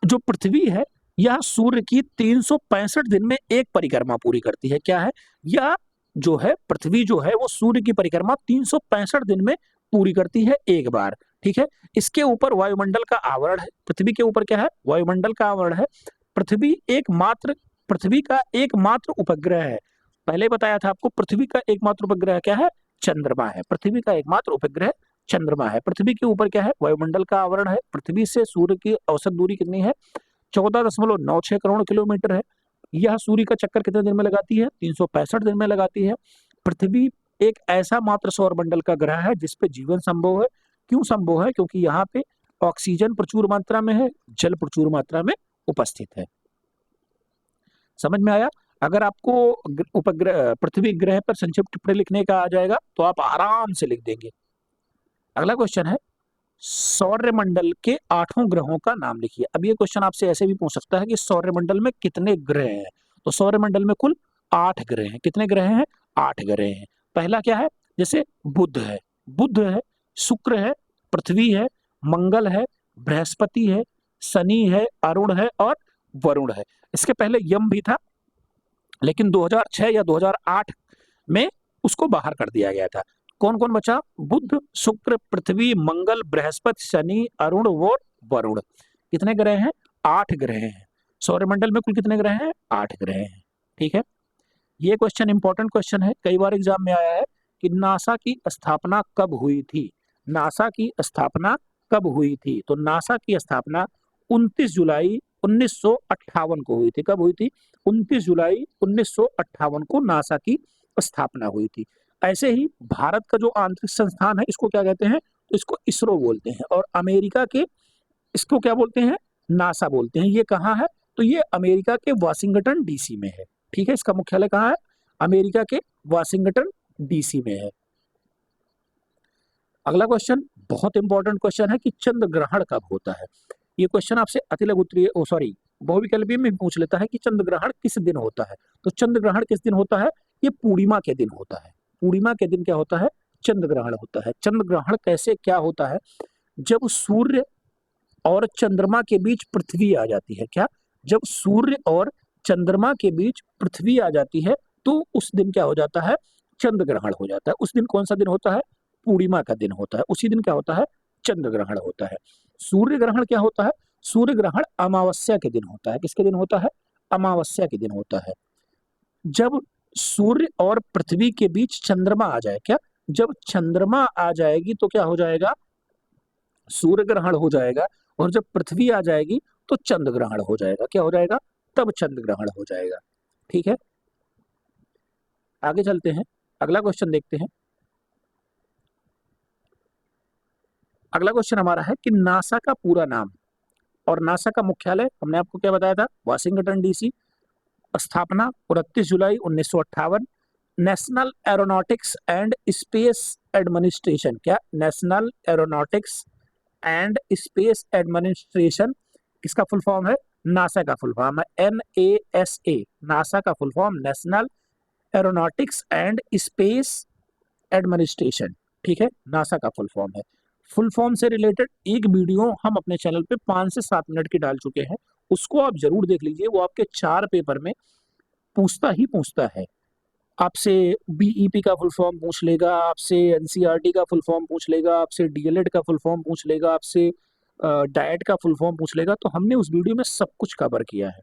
जो पृथ्वी है यह सूर्य की 365 दिन में एक परिक्रमा पूरी करती है। क्या है? यह जो है पृथ्वी जो है वो सूर्य की परिक्रमा 365 दिन में पूरी करती है एक बार। ठीक है, इसके ऊपर वायुमंडल का आवरण है। पृथ्वी के ऊपर क्या है? वायुमंडल का आवरण है। पृथ्वी का एकमात्र उपग्रह है। पहले बताया था आपको, पृथ्वी का एकमात्र उपग्रह क्या है? चंद्रमा है। पृथ्वी का एकमात्र उपग्रह चंद्रमा है। पृथ्वी के ऊपर क्या है? वायुमंडल का आवरण है। पृथ्वी से सूर्य की औसत दूरी कितनी है? 14.96 करोड़ किलोमीटर है। यह सूर्य का चक्कर कितने दिन में लगाती है? 365 दिन में लगाती है। पृथ्वी एक ऐसा मात्र सौर मंडल का ग्रह है जिसपे जीवन संभव है। क्यों संभव है? क्योंकि यहाँ पे ऑक्सीजन प्रचुर मात्रा में है, जल प्रचुर मात्रा में उपस्थित है। समझ में आया? अगर आपको उपग्रह पृथ्वी ग्रह पर संक्षिप्त टिप्पणी लिखने का आ जाएगा तो आप आराम से लिख देंगे। अगला क्वेश्चन है, सौरमंडल के 8 ग्रहों का नाम लिखिए। अब ये क्वेश्चन आपसे ऐसे भी पूछ सकता है कि सौरमंडल में कितने ग्रह हैं। तो सौरमंडल में कुल 8 ग्रह हैं। कितने ग्रह हैं? 8 ग्रह हैं। पहला क्या है? जैसे बुध है, शुक्र है, पृथ्वी है, मंगल है, बृहस्पति है, शनि है, अरुण है और वरुण है। इसके पहले यम भी था, लेकिन 2006 या 2008 में उसको बाहर कर दिया गया था। कौन कौन बचा? बुध, शुक्र, पृथ्वी, मंगल, बृहस्पति, शनि, अरुण और वरुण। कितने ग्रह हैं? 8 ग्रह हैं। सौरमंडल में कुल कितने ग्रह हैं? 8 ग्रह हैं। ठीक है, ये क्वेश्चन इंपॉर्टेंट क्वेश्चन है, कई बार एग्जाम में आया है कि नासा की स्थापना कब हुई थी। नासा की स्थापना कब हुई थी? तो नासा की स्थापना 29 जुलाई 1958 को हुई थी। कब हुई थी? 29 जुलाई 1958 को नासा की स्थापना हुई थी। ऐसे ही भारत का जो अंतरिक्ष संस्थान है, इसको क्या कहते हैं? तो इसको इसरो बोलते हैं। और अमेरिका के, इसको क्या बोलते हैं? नासा बोलते हैं। ये कहाँ है? तो ये अमेरिका के वाशिंगटन डीसी में है। ठीक है, इसका मुख्यालय कहाँ है? अमेरिका के वाशिंगटन डीसी में है। अगला क्वेश्चन बहुत इंपॉर्टेंट क्वेश्चन है कि चंद्र ग्रहण कब होता है। ये क्वेश्चन आपसे अतिलघु उत्तरीय बहुविकल्पीय में पूछ लेता है कि चंद्र ग्रहण किस दिन होता है। तो चंद्र ग्रहण किस दिन होता है? ये पूर्णिमा के दिन होता है। पूर्णिमा के दिन क्या होता है? चंद्र ग्रहण होता है। चंद्र ग्रहण कैसे क्या होता है? जब सूर्य और चंद्रमा के बीच पृथ्वी आ जाती है। क्या? जब सूर्य और चंद्रमा के बीच पृथ्वी आ जाती है तो उस दिन क्या हो जाता है? चंद्र ग्रहण हो जाता है। उस दिन कौन सा दिन होता है? पूर्णिमा का दिन होता है। उसी दिन क्या होता है? चंद्र ग्रहण होता है। सूर्य ग्रहण क्या होता है? सूर्य ग्रहण अमावस्या के दिन होता है। किसके दिन होता है? अमावस्या के दिन होता है। जब सूर्य और पृथ्वी के बीच चंद्रमा आ जाए, क्या? जब चंद्रमा आ जाएगी तो क्या हो जाएगा? सूर्य ग्रहण हो जाएगा। और जब पृथ्वी आ जाएगी तो चंद्र ग्रहण हो जाएगा। क्या हो जाएगा? तब चंद्र ग्रहण हो जाएगा। ठीक है, आगे चलते हैं, अगला क्वेश्चन देखते हैं। अगला क्वेश्चन हमारा है कि नासा का पूरा नाम और नासा का मुख्यालय, हमने आपको क्या बताया था? Washington DC. स्थापना 29 जुलाई 1958। National Aeronautics and Space Administration, क्या? National Aeronautics and Space Administration, किसका फुल फॉर्म है? नासा का फुल फॉर्म है NASA। नासा का full form National Aeronautics and Space Administration. ठीक है, नासा का फुल फॉर्म है। फुल फॉर्म से रिलेटेड एक वीडियो हम अपने चैनल पे 5 से 7 मिनट की डाल चुके हैं, उसको आप जरूर देख लीजिए। वो आपके 4 पेपर में पूछता ही पूछता है। आपसे बीईपी का फुल फॉर्म पूछ लेगा, आपसे एनसीईआरटी का फुल फॉर्म पूछ लेगा, आपसे डीएलएड का फुल फॉर्म पूछ लेगा, आपसे डाइट का फुल फॉर्म पूछ लेगा। तो हमने उस वीडियो में सब कुछ कवर किया है।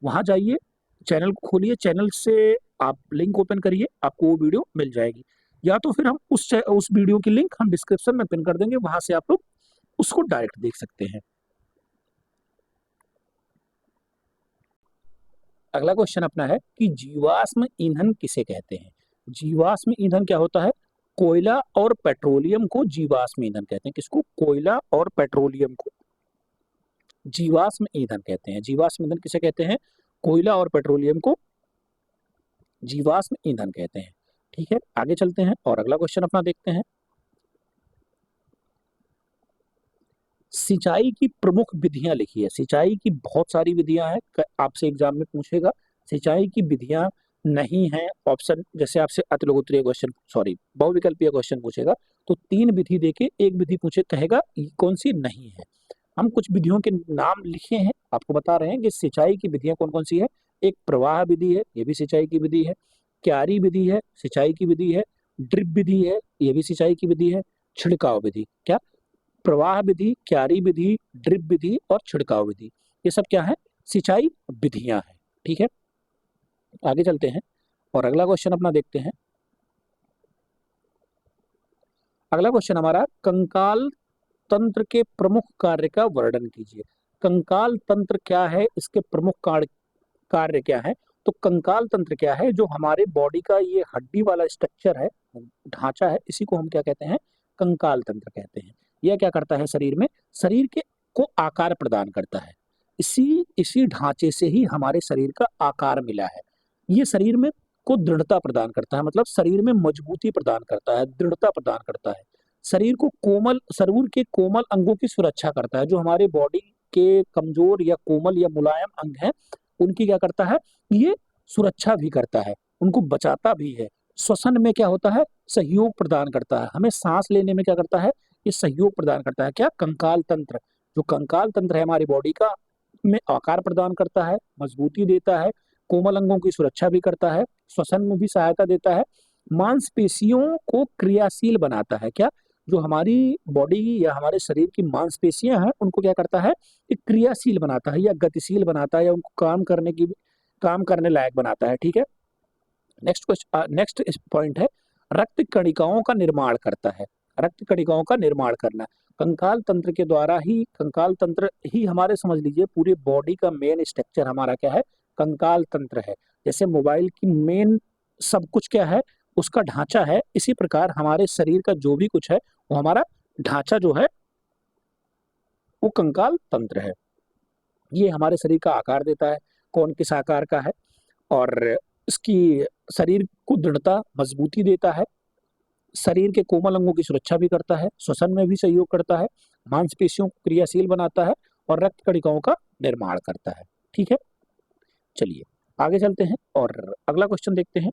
वहां जाइए, चैनल को खोलिए, चैनल से आप लिंक ओपन करिए, आपको वो वीडियो मिल जाएगी। या तो फिर हम उस वीडियो की लिंक हम डिस्क्रिप्शन में पिन कर देंगे, वहां से आप लोग उसको डायरेक्ट देख सकते हैं। अगला क्वेश्चन अपना है कि जीवाश्म ईंधन किसे कहते हैं। जीवाश्म ईंधन क्या होता है? कोयला और पेट्रोलियम को जीवाश्म ईंधन कहते हैं। किसको? कोयला और पेट्रोलियम को जीवाश्म ईंधन कहते हैं। जीवाश्म ईंधन किसे कहते हैं? कोयला और पेट्रोलियम को जीवाश्म ईंधन कहते हैं। ठीक है, आगे चलते हैं और अगला क्वेश्चन अपना देखते हैं। सिंचाई की प्रमुख विधियां लिखिए। सिंचाई की बहुत सारी विधियां हैं, आपसे एग्जाम में पूछेगा। सिंचाई की विधियां नहीं है ऑप्शन, जैसे आपसे अतिलोकोत्तरीय क्वेश्चन बहुविकल्पीय क्वेश्चन पूछेगा तो 3 विधि देके एक विधि पूछे, कहेगा कौन सी नहीं है। हम कुछ विधियों के नाम लिखे हैं, आपको बता रहे हैं कि सिंचाई की विधियां कौन कौन सी है। एक प्रवाह विधि है, ये भी सिंचाई की विधि है। क्यारी विधि है, सिंचाई की विधि है। ड्रिप विधि है, ये भी सिंचाई की विधि है। छिड़काव विधि, क्या? प्रवाह विधि, क्यारी विधि, ड्रिप विधि और छिड़काव विधि, ये सब क्या है? सिंचाई विधियां हैं। ठीक है, आगे चलते हैं और अगला क्वेश्चन अपना देखते हैं। अगला क्वेश्चन हमारा, कंकाल तंत्र के प्रमुख कार्य का वर्णन कीजिए। कंकाल तंत्र क्या है, इसके प्रमुख कार्य क्या है? तो कंकाल तंत्र क्या है? जो हमारे बॉडी का ये हड्डी वाला स्ट्रक्चर है, ढांचा है, इसी को हम क्या कहते हैं? कंकाल तंत्र कहते हैं। यह क्या करता है? शरीर में, शरीर के को आकार प्रदान करता है। इसी इसी ढांचे से ही हमारे शरीर का आकार मिला है। ये शरीर में को दृढ़ता प्रदान करता है, मतलब शरीर में मजबूती प्रदान करता है, दृढ़ता प्रदान करता है। शरीर के कोमल अंगों की सुरक्षा करता है। जो हमारे बॉडी के कमजोर या कोमल या मुलायम अंग हैं, उनकी क्या करता है, ये सुरक्षा भी करता है, उनको बचाता भी है। श्वसन में क्या होता है, सहयोग प्रदान करता है, हमें सांस लेने में क्या करता है, ये सहयोग प्रदान करता है। क्या, कंकाल तंत्र, जो कंकाल तंत्र है हमारी बॉडी का, में आकार प्रदान करता है, मजबूती देता है, कोमल अंगों की सुरक्षा भी करता है, श्वसन में भी सहायता देता है, मांसपेशियों को क्रियाशील बनाता है। क्या, जो हमारी बॉडी या हमारे शरीर की मांसपेशियां हैं, उनको क्या करता है, एक क्रियाशील बनाता है या गतिशील बनाता है, या उनको काम करने लायक बनाता है। ठीक है, नेक्स्ट पॉइंट है, रक्त कणिकाओं का निर्माण करता है। रक्त कणिकाओं का निर्माण करना, कंकाल तंत्र ही हमारे, समझ लीजिए, पूरे बॉडी का मेन स्ट्रक्चर हमारा क्या है, कंकाल तंत्र है। जैसे मोबाइल की मेन सब कुछ क्या है, उसका ढांचा है, इसी प्रकार हमारे शरीर का जो भी कुछ है वो हमारा ढांचा जो है वो कंकाल तंत्र है। ये हमारे शरीर का आकार देता है, कौन किस आकार का है, और इसकी शरीर को दृढ़ता, मजबूती देता है, शरीर के कोमल अंगों की सुरक्षा भी करता है, श्वसन में भी सहयोग करता है, मांसपेशियों को क्रियाशील बनाता है, और रक्त कणिकाओं का निर्माण करता है। ठीक है, चलिए आगे चलते हैं और अगला क्वेश्चन देखते हैं।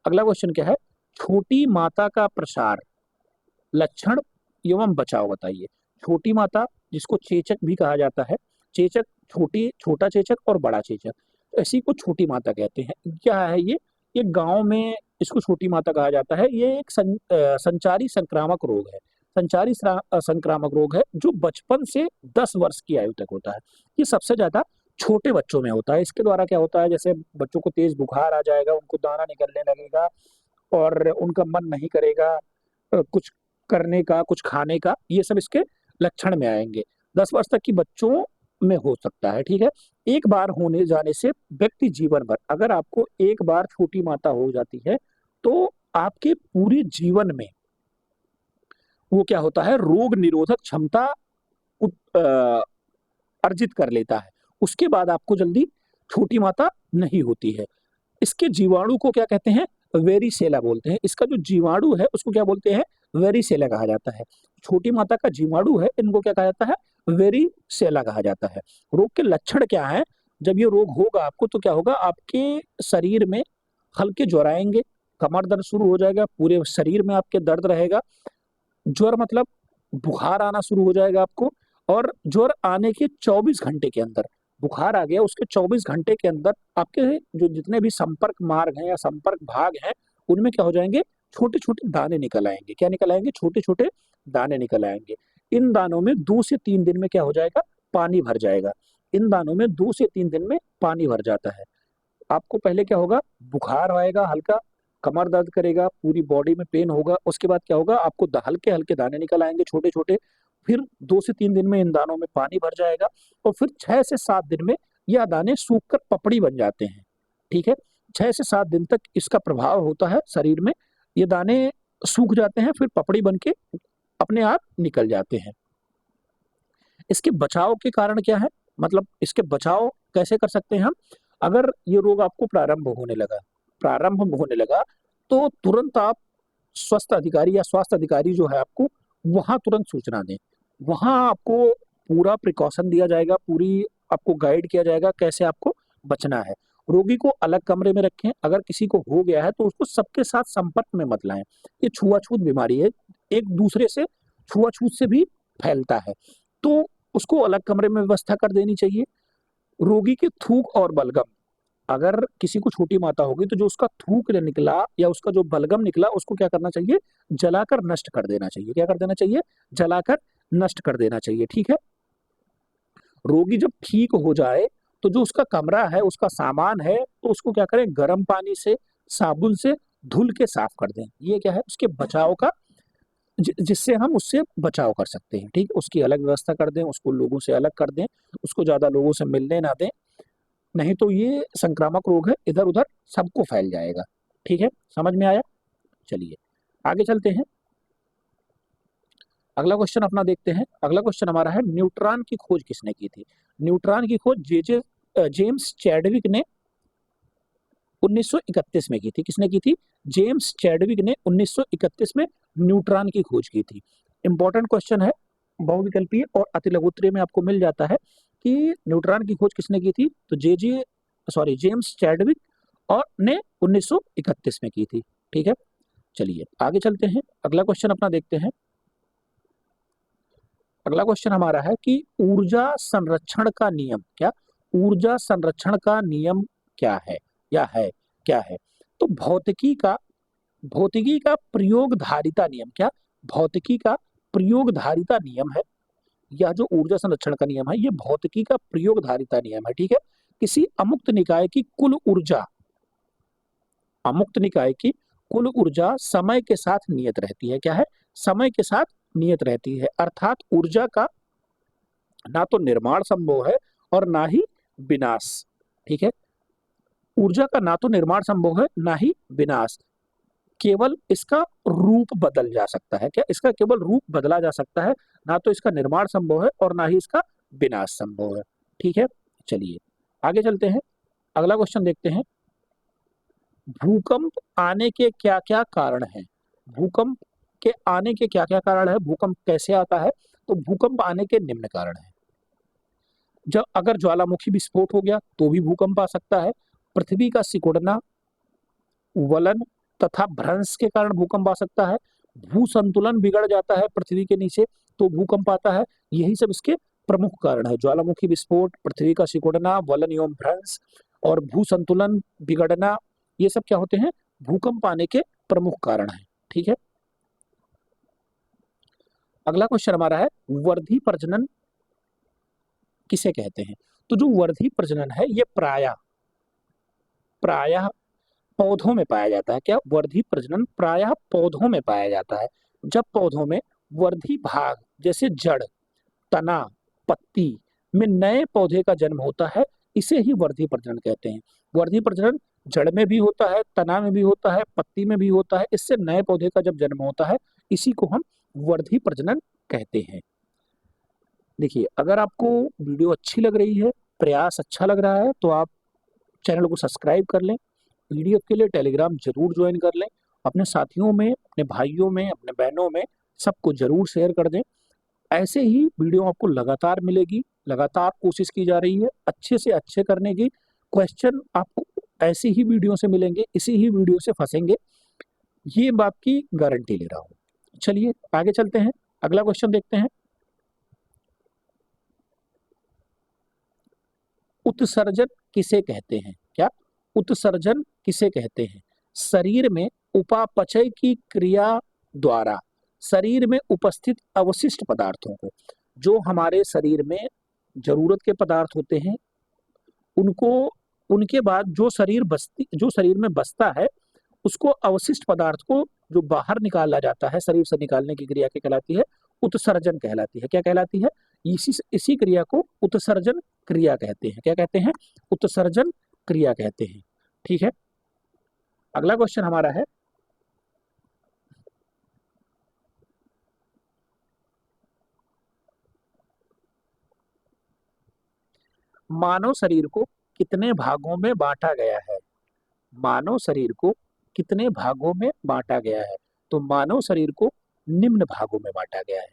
अगला क्वेश्चन क्या है, छोटी माता का प्रसार, लक्षण एवं बचाव बताइए। छोटी माता, जिसको चेचक भी कहा जाता है, चेचक, छोटा चेचक और बड़ा चेचक, तो इसी को छोटी माता कहते हैं। क्या है ये गांव में इसको छोटी माता कहा जाता है। ये एक संचारी संक्रामक रोग है। संक्रामक रोग है जो बचपन से 10 वर्ष की आयु तक होता है। ये सबसे ज्यादा छोटे बच्चों में होता है। इसके द्वारा क्या होता है, जैसे बच्चों को तेज बुखार आ जाएगा, उनको दाना निकलने लगेगा और उनका मन नहीं करेगा कुछ करने का, कुछ खाने का, ये सब इसके लक्षण में आएंगे। 10 वर्ष तक की बच्चों में हो सकता है। ठीक है, एक बार होने जाने से व्यक्ति जीवन भर, अगर आपको एक बार छोटी माता हो जाती है तो आपके पूरे जीवन में वो क्या होता है, रोग निरोधक क्षमता अर्जित कर लेता है। उसके बाद आपको जल्दी छोटी माता नहीं होती है। इसके जीवाणु को क्या कहते हैं, वेरिसेला बोलते हैं। इसका जो जीवाणु है उसको क्या बोलते हैं, वेरिसेला कहा जाता है। छोटी माता का जीवाणु है, इनको क्या कहा जाता है, वेरिसेला कहा जाता है। रोग के लक्षण क्या है, जब ये रोग होगा आपको तो क्या होगा, आपके शरीर में हल्के ज्वर आएंगे, कमर दर्द शुरू हो जाएगा, पूरे शरीर में आपके दर्द रहेगा। ज्वर मतलब बुखार आना शुरू हो जाएगा आपको, और ज्वर आने के 24 घंटे के अंदर, बुखार आ गया उसके 24 घंटे के अंदर आपके जो जितने भी संपर्क मार्ग हैं या संपर्क भाग हैं, उनमें क्या हो जाएंगे, छोटे छोटे दाने निकल आएंगे। क्या निकल आएंगे, छोटे छोटे दाने निकल आएंगे। इन दानों में 2 से 3 दिन में क्या हो जाएगा, पानी भर जाएगा। इन दानों में 2 से 3 दिन में पानी भर जाता है। आपको पहले क्या होगा, बुखार आएगा हल्का, कमर दर्द करेगा, पूरी बॉडी में पेन होगा। उसके बाद क्या होगा, आपको हल्के हल्के दाने निकल आएंगे, छोटे छोटे। फिर 2 से 3 दिन में इन दानों में पानी भर जाएगा, और फिर 6 से 7 दिन में यह दाने सूख कर पपड़ी बन जाते हैं। ठीक है, 6 से 7 दिन तक इसका प्रभाव होता है शरीर में। ये दाने सूख जाते हैं, फिर पपड़ी बन के अपने आप निकल जाते हैं। इसके बचाव के कारण क्या है, मतलब इसके बचाव कैसे कर सकते हैं हम, अगर ये रोग आपको प्रारंभ होने लगा तो तुरंत आप स्वास्थ्य अधिकारी या स्वास्थ्य अधिकारी जो है आपको वहां तुरंत सूचना दें। वहां आपको पूरा प्रिकॉशन दिया जाएगा, पूरी आपको गाइड किया जाएगा कैसे आपको बचना है। रोगी को अलग कमरे में रखें। अगर किसी को हो गया है तो उसको सबके साथ संपर्क में मत लाएं। ये छुआछूत बीमारी है, एक दूसरे से छुआछूत से भी फैलता है, तो उसको अलग कमरे में व्यवस्था कर देनी चाहिए। रोगी के थूक और बलगम, अगर किसी को छोटी माता होगी तो जो उसका थूक निकला या उसका जो बलगम निकला उसको क्या करना चाहिए, जलाकर नष्ट कर देना चाहिए। क्या कर देना चाहिए, जलाकर नष्ट कर देना चाहिए। ठीक है, रोगी जब ठीक हो जाए तो जो उसका कमरा है, उसका सामान है, तो उसको क्या करें, गर्म पानी से, साबुन से धुल के साफ कर दें। ये क्या है, उसके बचाव का, जिससे हम उससे बचाव कर सकते हैं। ठीक, उसकी अलग व्यवस्था कर दें, उसको लोगों से अलग कर दें, उसको ज्यादा लोगों से मिलने ना दें, नहीं तो ये संक्रामक रोग है, इधर उधर सबको फैल जाएगा। ठीक है, समझ में आया। चलिए आगे चलते हैं, अगला क्वेश्चन अपना देखते हैं। अगला क्वेश्चन हमारा है, न्यूट्रॉन की खोज किसने की थी। न्यूट्रॉन की खोज जेम्स चैडविक ने 1931 में की थी। किसने की थी? जेम्स चैडविक ने 1931 में न्यूट्रॉन की खोज की थी। इंपॉर्टेंट क्वेश्चन है, बहुविकल्पीय और अतिलघुत्तरीय में आपको मिल जाता है कि न्यूट्रॉन की खोज किसने की थी, तो जेम्स चैडविक और ने 1931 में की थी। ठीक है, चलिए आगे चलते हैं, अगला क्वेश्चन अपना देखते हैं। अगला क्वेश्चन हमारा है कि ऊर्जा संरक्षण का नियम क्या? ऊर्जा संरक्षण का नियम क्या है या है क्या है? तो भौतिकी का प्रयोगधारिता नियम क्या? भौतिकी का प्रयोगधारिता नियम है। यह जो ऊर्जा संरक्षण का नियम है ये भौतिकी का प्रयोगधारिता नियम है। ठीक है, किसी अमुक्त निकाय की कुल ऊर्जा समय के साथ नियत रहती है। क्या है? समय के साथ नियत रहती है, अर्थात ऊर्जा का ना तो निर्माण संभव है और ना ही विनाश। ठीक है, ऊर्जा का ना तो निर्माण संभव है ना ही विनाश, केवल इसका रूप बदल जा सकता है। क्या? इसका केवल रूप बदला जा सकता है, ना तो इसका निर्माण संभव है और ना ही इसका विनाश संभव है। ठीक है, चलिए आगे चलते हैं, अगला क्वेश्चन देखते हैं। भूकंप आने के क्या क्या कारण हैं? भूकंप के आने के क्या क्या कारण है? भूकंप कैसे आता है? तो भूकंप आने के निम्न कारण है। जब अगर ज्वालामुखी विस्फोट हो गया तो भी भूकंप आ सकता है। पृथ्वी का सिकुड़ना, वलन तथा भ्रंश के कारण भूकंप आ सकता है। भू संतुलन बिगड़ जाता है पृथ्वी के नीचे तो भूकंप आता है। यही सब इसके प्रमुख कारण है। ज्वालामुखी विस्फोट, पृथ्वी का सिकुड़ना, वलन एवं भ्रंश और भू संतुलन बिगड़ना, ये सब क्या होते हैं? भूकंप आने के प्रमुख कारण हैं। ठीक है, अगला क्वेश्चन हमारा है वर्धी प्रजनन किसे कहते हैं? तो जो वर्धी प्रजनन है ये प्रायः पौधों में पाया जाता है। क्या? वर्धी प्रजनन प्रायः पौधों में पाया जाता है। जब पौधों में वर्धी भाग जैसे जड़, तना, पत्ती में नए पौधे का जन्म होता है, इसे ही वर्धी प्रजनन कहते हैं। वर्धी प्रजनन जड़ में भी होता है, तना में भी होता है, पत्ती में भी होता है। इससे नए पौधे का जब जन्म होता है इसी को हम वर्धी प्रजनन कहते हैं। देखिए, अगर आपको वीडियो अच्छी लग रही है, प्रयास अच्छा लग रहा है तो आप चैनल को सब्सक्राइब कर लें। पीडीएफ के लिए टेलीग्राम जरूर ज्वाइन कर लें। अपने साथियों में, अपने भाइयों में, अपने बहनों में सबको जरूर शेयर कर दें। ऐसे ही वीडियो आपको लगातार मिलेगी, लगातार कोशिश की जा रही है अच्छे से अच्छे करने की। क्वेश्चन आपको ऐसी ही वीडियो से मिलेंगे, इसी ही वीडियो से फंसेंगे, ये बात की गारंटी ले रहा हूँ। चलिए आगे चलते हैं, अगला क्वेश्चन देखते हैं। उत्सर्जन किसे कहते हैं? क्या? उत्सर्जन किसे कहते हैं? शरीर में उपापचय की क्रिया द्वारा शरीर में उपस्थित अवशिष्ट पदार्थों को, जो हमारे शरीर में जरूरत के पदार्थ होते हैं उनको, उनके बाद जो शरीर में बसता है उसको, अवशिष्ट पदार्थ को जो बाहर निकाला जाता है, शरीर से निकालने की क्रिया क्या कहलाती है? उत्सर्जन कहलाती है। क्या कहलाती है? इसी क्रिया को उत्सर्जन क्रिया कहते हैं। क्या कहते हैं? उत्सर्जन क्रिया कहते हैं। ठीक है, अगला क्वेश्चन हमारा है मानव शरीर को कितने भागों में बांटा गया है? मानव शरीर को कितने भागों में बांटा गया है? तो मानव शरीर को निम्न भागों में बांटा गया है।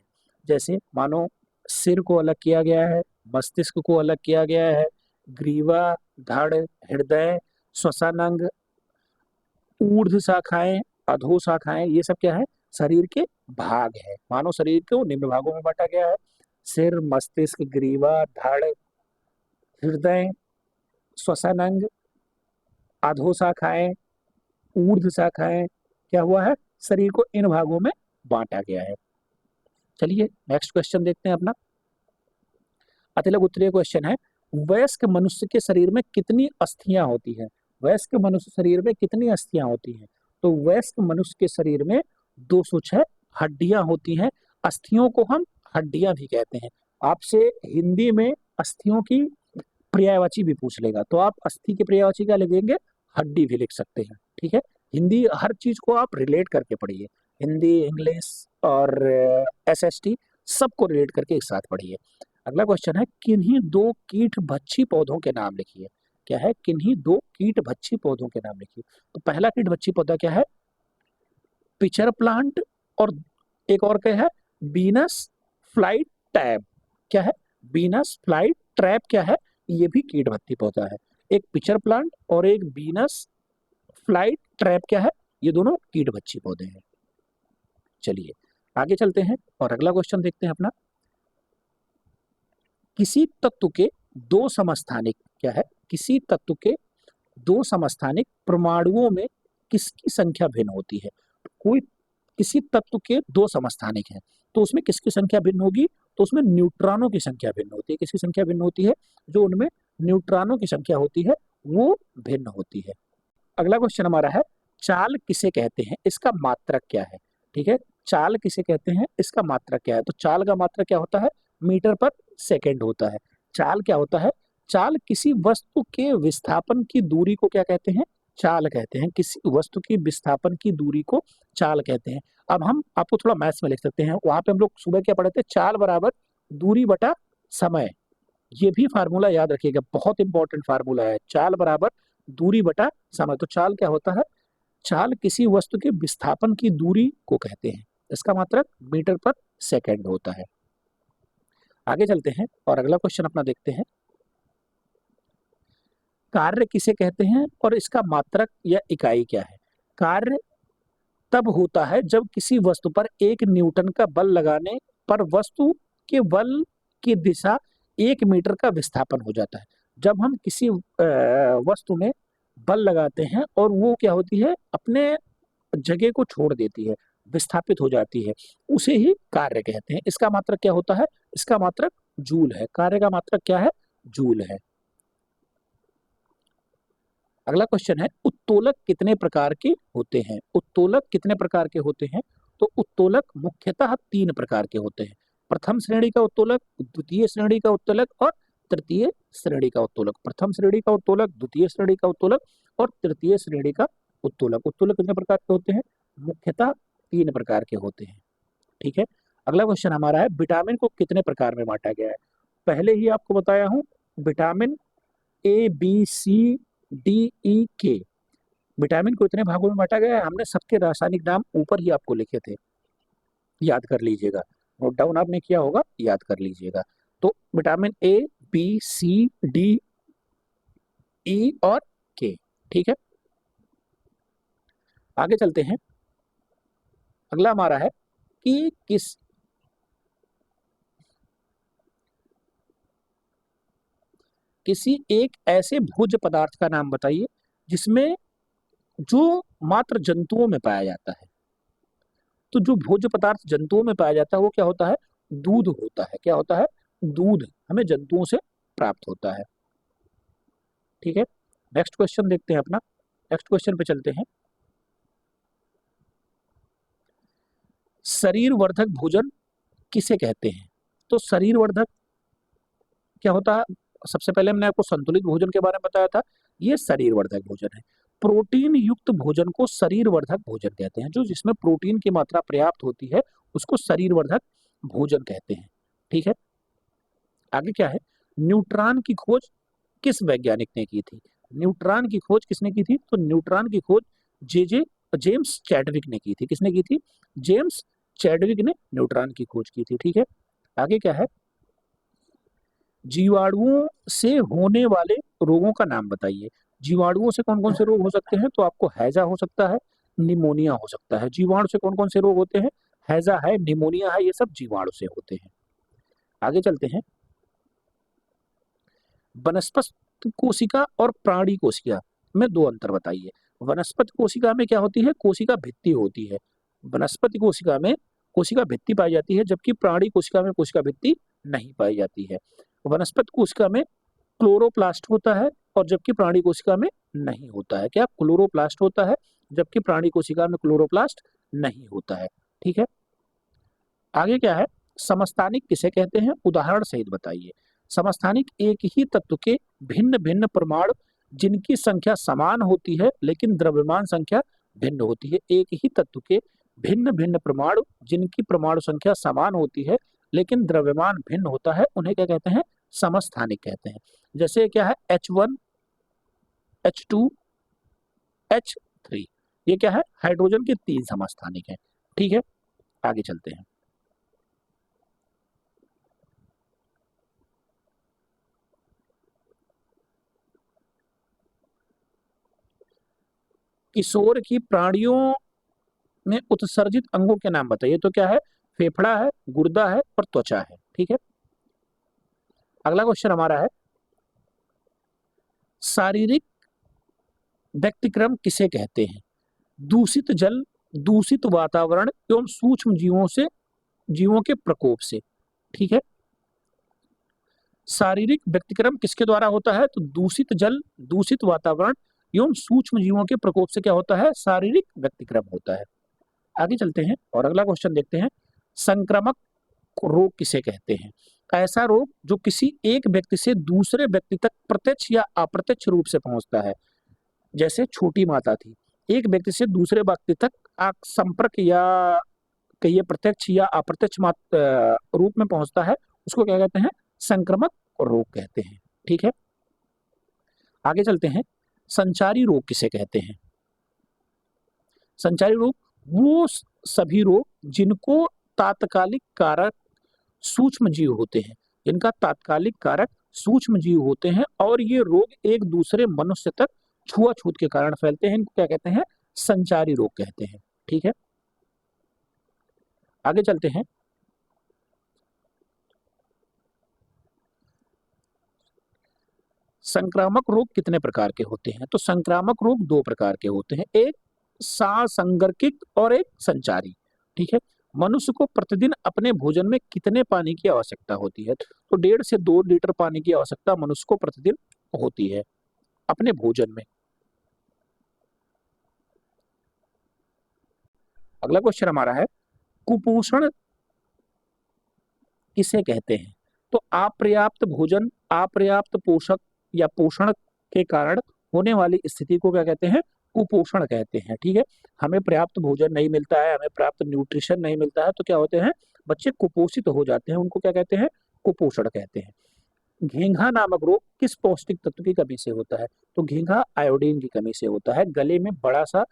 जैसे मानो सिर को अलग किया गया है, मस्तिष्क को अलग किया गया है, ग्रीवा, धड़, हृदय, श्वसन अंग, ऊर्ध्व शाखाएं, अधो शाखाएं, ये सब क्या है? शरीर के भाग है। मानव शरीर को निम्न भागों में बांटा गया है। सिर, मस्तिष्क, ग्रीवा, धड़, हृदय, श्वसन अंग, अधो शाखाएं, ऊर्ध्व शाखाएं, क्या हुआ है? शरीर को इन भागों में बांटा गया है। चलिए नेक्स्ट क्वेश्चन देखते हैं अपना। अतिलघु उत्तरीय क्वेश्चन है वयस्क मनुष्य के शरीर में कितनी अस्थियां होती हैं? वयस्क मनुष्य शरीर में कितनी अस्थियां होती हैं? तो वयस्क मनुष्य के शरीर में 206 हड्डियां होती हैं। अस्थियों को हम हड्डियां भी कहते हैं। आपसे हिंदी में अस्थियों की पर्यायवाची भी पूछ लेगा तो आप अस्थि की पर्यायवाची क्या लिखेंगे? हड्डी भी लिख सकते हैं। ठीक है, हिंदी हर चीज को आप रिलेट करके पढ़िए। हिंदी, इंग्लिश और एसएसटी सबको रिलेट करके एक साथ पढ़िए। अगला क्वेश्चन है किन्हीं दो कीट भक्षी पौधों के नाम लिखिए। क्या है, किन्हीं दो कीटभक्षी पौधों के नाम लिखिए। तो पहला कीटभक्षी पौधा क्या है, पिचर प्लांट, और एक और क्या है, बीनस फ्लाइट टैब। क्या है, बीनस फ्लाइट ट्रैप क्या है, ये भी कीटभक्षी पौधा है। एक पिचर प्लांट और एक बीनस फ्लाइट ट्रैप क्या है, ये दोनों कीटभक्षी पौधे हैं। चलिए आगे चलते हैं और अगला क्वेश्चन देखते हैं अपना। किसी तत्व के दो समस्थानिक, क्या है, किसी तत्व के दो समस्थानिक परमाणुओं में किसकी संख्या भिन्न होती है। कोई किसी तत्व के दो समस्थानिक हैं तो उसमें किसकी संख्या भिन्न होगी, तो उसमें न्यूट्रॉनों की संख्या भिन्न होती है। किसकी संख्या भिन्न होती है, जो उनमें न्यूट्रॉनों की संख्या होती है वो भिन्न होती है। अगला क्वेश्चन हमारा है, चाल किसे कहते हैं, इसका मात्रक क्या है। ठीक है, चाल किसे कहते हैं, इसका मात्रक क्या है। तो चाल का मात्रक क्या होता है, मीटर पर सेकंड होता है। चाल क्या होता है, चाल किसी वस्तु के विस्थापन की दूरी को क्या कहते हैं, चाल कहते हैं। किसी वस्तु की विस्थापन की दूरी को चाल कहते हैं। अब हम आपको थोड़ा मैथ्स में लिख सकते हैं, वहां पे हम लोग सुबह क्या पढ़े थे, चाल बराबर दूरी बटा समय। ये भी फार्मूला याद रखिएगा, बहुत इंपॉर्टेंट फार्मूला है, चाल बराबर दूरी बटा समय। तो चाल क्या होता है, चाल किसी वस्तु के विस्थापन की दूरी को कहते हैं, इसका मात्रक मीटर पर सेकंड होता है। आगे चलते हैं और अगला क्वेश्चन अपना देखते हैं। कार्य किसे कहते हैं और इसका मात्रक या इकाई क्या है। कार्य तब होता है जब किसी वस्तु पर 1 न्यूटन का बल लगाने पर वस्तु के बल की दिशा 1 मीटर का विस्थापन हो जाता है। जब हम किसी वस्तु में बल लगाते हैं और वो क्या होती है, अपने जगह को छोड़ देती है, विस्थापित हो जाती है, उसे ही कार्य कहते हैं। इसका मात्रक क्या होता है, इसका मात्रक जूल है। कार्य का मात्रक क्या है, जूल है। अगला क्वेश्चन है, उत्तोलक कितने प्रकार के होते हैं। उत्तोलक कितने प्रकार के होते हैं, तो उत्तोलक मुख्यतः 3 प्रकार के होते हैं। प्रथम श्रेणी का उत्तोलक, द्वितीय श्रेणी का उत्तोलक और तृतीय श्रेणी का उत्तोलक। प्रथम श्रेणी का उत्तोलक, द्वितीय श्रेणी का उत्तोलक और तृतीय श्रेणी का उत्तोलक। उत्तोलक कितने प्रकार के होते हैं, मुख्यतः 3 प्रकार के होते हैं। ठीक है, अगला क्वेश्चन हमारा है, विटामिन को कितने प्रकार में बांटा गया है। पहले ही आपको बताया हूं, vitamin A B C D E K, vitamin को इतने भागों में बांटा गया है। हमने सबके रासायनिक नाम ऊपर ही आपको लिखे थे, याद कर लीजिएगा, नोट डाउन आपने किया होगा, याद कर लीजिएगा। तो vitamin A B C D E और के। ठीक है, आगे चलते हैं। अगला हमारा है कि किसी एक ऐसे भोज्य पदार्थ का नाम बताइए जिसमें, जो मात्र जंतुओं में पाया जाता है। तो जो भोज्य पदार्थ जंतुओं में पाया जाता है वो क्या होता है, दूध होता है। क्या होता है, दूध हमें जंतुओं से प्राप्त होता है। ठीक है, नेक्स्ट क्वेश्चन देखते हैं अपना। नेक्स्ट क्वेश्चन पे चलते हैं। शरीर वर्धक भोजन किसे कहते हैं। तो शरीर वर्धक क्या होता है, सबसे पहले हमने आपको संतुलित भोजन के बारे में बताया था, ये शरीर वर्धक भोजन है। प्रोटीन युक्त भोजन को शरीर वर्धक भोजन कहते हैं। जो जिसमें प्रोटीन की मात्रा पर्याप्त होती है उसको शरीर वर्धक भोजन कहते हैं। ठीक है, आगे क्या है, न्यूट्रॉन की खोज किस वैज्ञानिक ने की थी। न्यूट्रॉन की खोज किसने की थी, तो न्यूट्रॉन की खोज जेम्स चैडविक ने की थी। किसने की थी, जेम्स चैडविक ने न्यूट्रॉन की खोज की थी। ठीक है, आगे क्या है, जीवाणुओं से होने वाले रोगों का नाम बताइए। जीवाणुओं से कौन कौन से रोग हो सकते हैं, तो आपको हैजा हो सकता है, निमोनिया हो सकता है। जीवाणु से कौन कौन से रोग होते हैं, हैजा है, निमोनिया है, ये सब जीवाणु से होते हैं। आगे चलते हैं, वनस्पति कोशिका और प्राणी कोशिका में 2 अंतर बताइए। वनस्पति कोशिका में क्या होती है, कोशिका भित्ति होती है। वनस्पति कोशिका में कोशिका भित्ति पाई जाती है, जबकि प्राणी कोशिका में कोशिका भित्ति नहीं पाई जाती है। वनस्पति कोशिका में क्लोरोप्लास्ट होता है और जबकि प्राणी कोशिका में नहीं होता है। क्या, क्लोरोप्लास्ट होता है जबकि प्राणी कोशिका में क्लोरोप्लास्ट नहीं होता है। ठीक है, आगे क्या है, समस्थानिक किसे कहते हैं, उदाहरण सहित बताइए। समस्थानिक एक ही तत्व के भिन्न भिन्न परमाणु जिनकी संख्या समान होती है लेकिन द्रव्यमान संख्या भिन्न होती है। एक ही तत्व के भिन्न भिन्न परमाणु जिनकी परमाणु संख्या समान होती है लेकिन द्रव्यमान भिन्न होता है, उन्हें क्या कहते हैं, समस्थानिक कहते हैं। जैसे क्या है, H1 H2H3, ये क्या है, हाइड्रोजन के 3 समस्थानिक हैं। ठीक है, आगे चलते हैं। किशोर की प्राणियों में उत्सर्जित अंगों के नाम बताइए। तो क्या है, फेफड़ा है, गुर्दा है और त्वचा है। ठीक है, अगला क्वेश्चन हमारा है, शारीरिक व्यतिक्रम किसे कहते हैं? दूषित जल, दूषित वातावरण एवं सूक्ष्म जीवों के प्रकोप से। ठीक है, शारीरिक व्यतिक्रम किसके द्वारा होता है? तो दूषित जल, दूषित वातावरण एवं सूक्ष्म जीवों के प्रकोप से क्या होता है? शारीरिक व्यतिक्रम होता है। आगे चलते हैं और अगला क्वेश्चन देखते हैं, संक्रामक रोग किसे कहते हैं? ऐसा रोग जो किसी एक व्यक्ति से दूसरे व्यक्ति तक प्रत्यक्ष या अप्रत्यक्ष रूप से पहुंचता है। जैसे छोटी माता थी, एक व्यक्ति से दूसरे व्यक्ति तक संपर्क या कहिए प्रत्यक्ष या अप्रत्यक्ष रूप में पहुंचता है, उसको क्या कहते हैं? संक्रामक रोग कहते हैं। ठीक है, आगे चलते हैं, संचारी रोग किसे कहते हैं? संचारी रोग वो सभी रोग जिनको तात्कालिक कारक सूक्ष्म जीव होते हैं, जिनका तात्कालिक कारक सूक्ष्म जीव होते हैं और ये रोग एक दूसरे मनुष्य तक छुआछूत के कारण फैलते हैं, इनको क्या कहते हैं? संचारी रोग कहते हैं। ठीक है, आगे चलते हैं, संक्रामक रोग कितने प्रकार के होते हैं? तो संक्रामक रोग 2 प्रकार के होते हैं, एक सांसर्गिक और एक संचारी। ठीक है, मनुष्य को प्रतिदिन अपने भोजन में कितने पानी की आवश्यकता होती है? तो 1.5 से 2 लीटर पानी की आवश्यकता मनुष्य को प्रतिदिन होती है अपने भोजन में। अगला क्वेश्चन हमारा है, कुपोषण किसे कहते हैं? तो अपर्याप्त भोजन, अपर्याप्त पोषक या पोषण के कारण होने वाली स्थिति को क्या कहते हैं? कुपोषण कहते हैं। ठीक है, हमें पर्याप्त भोजन नहीं मिलता है, हमें पर्याप्त न्यूट्रिशन नहीं मिलता है, तो क्या होते हैं? बच्चे कुपोषित हो जाते हैं, उनको क्या कहते हैं? कुपोषण कहते हैं। घेंघा नामक रोग किस पौष्टिक तत्व की कमी से होता है? तो घेंघा आयोडीन की कमी से होता है, गले में बड़ा सा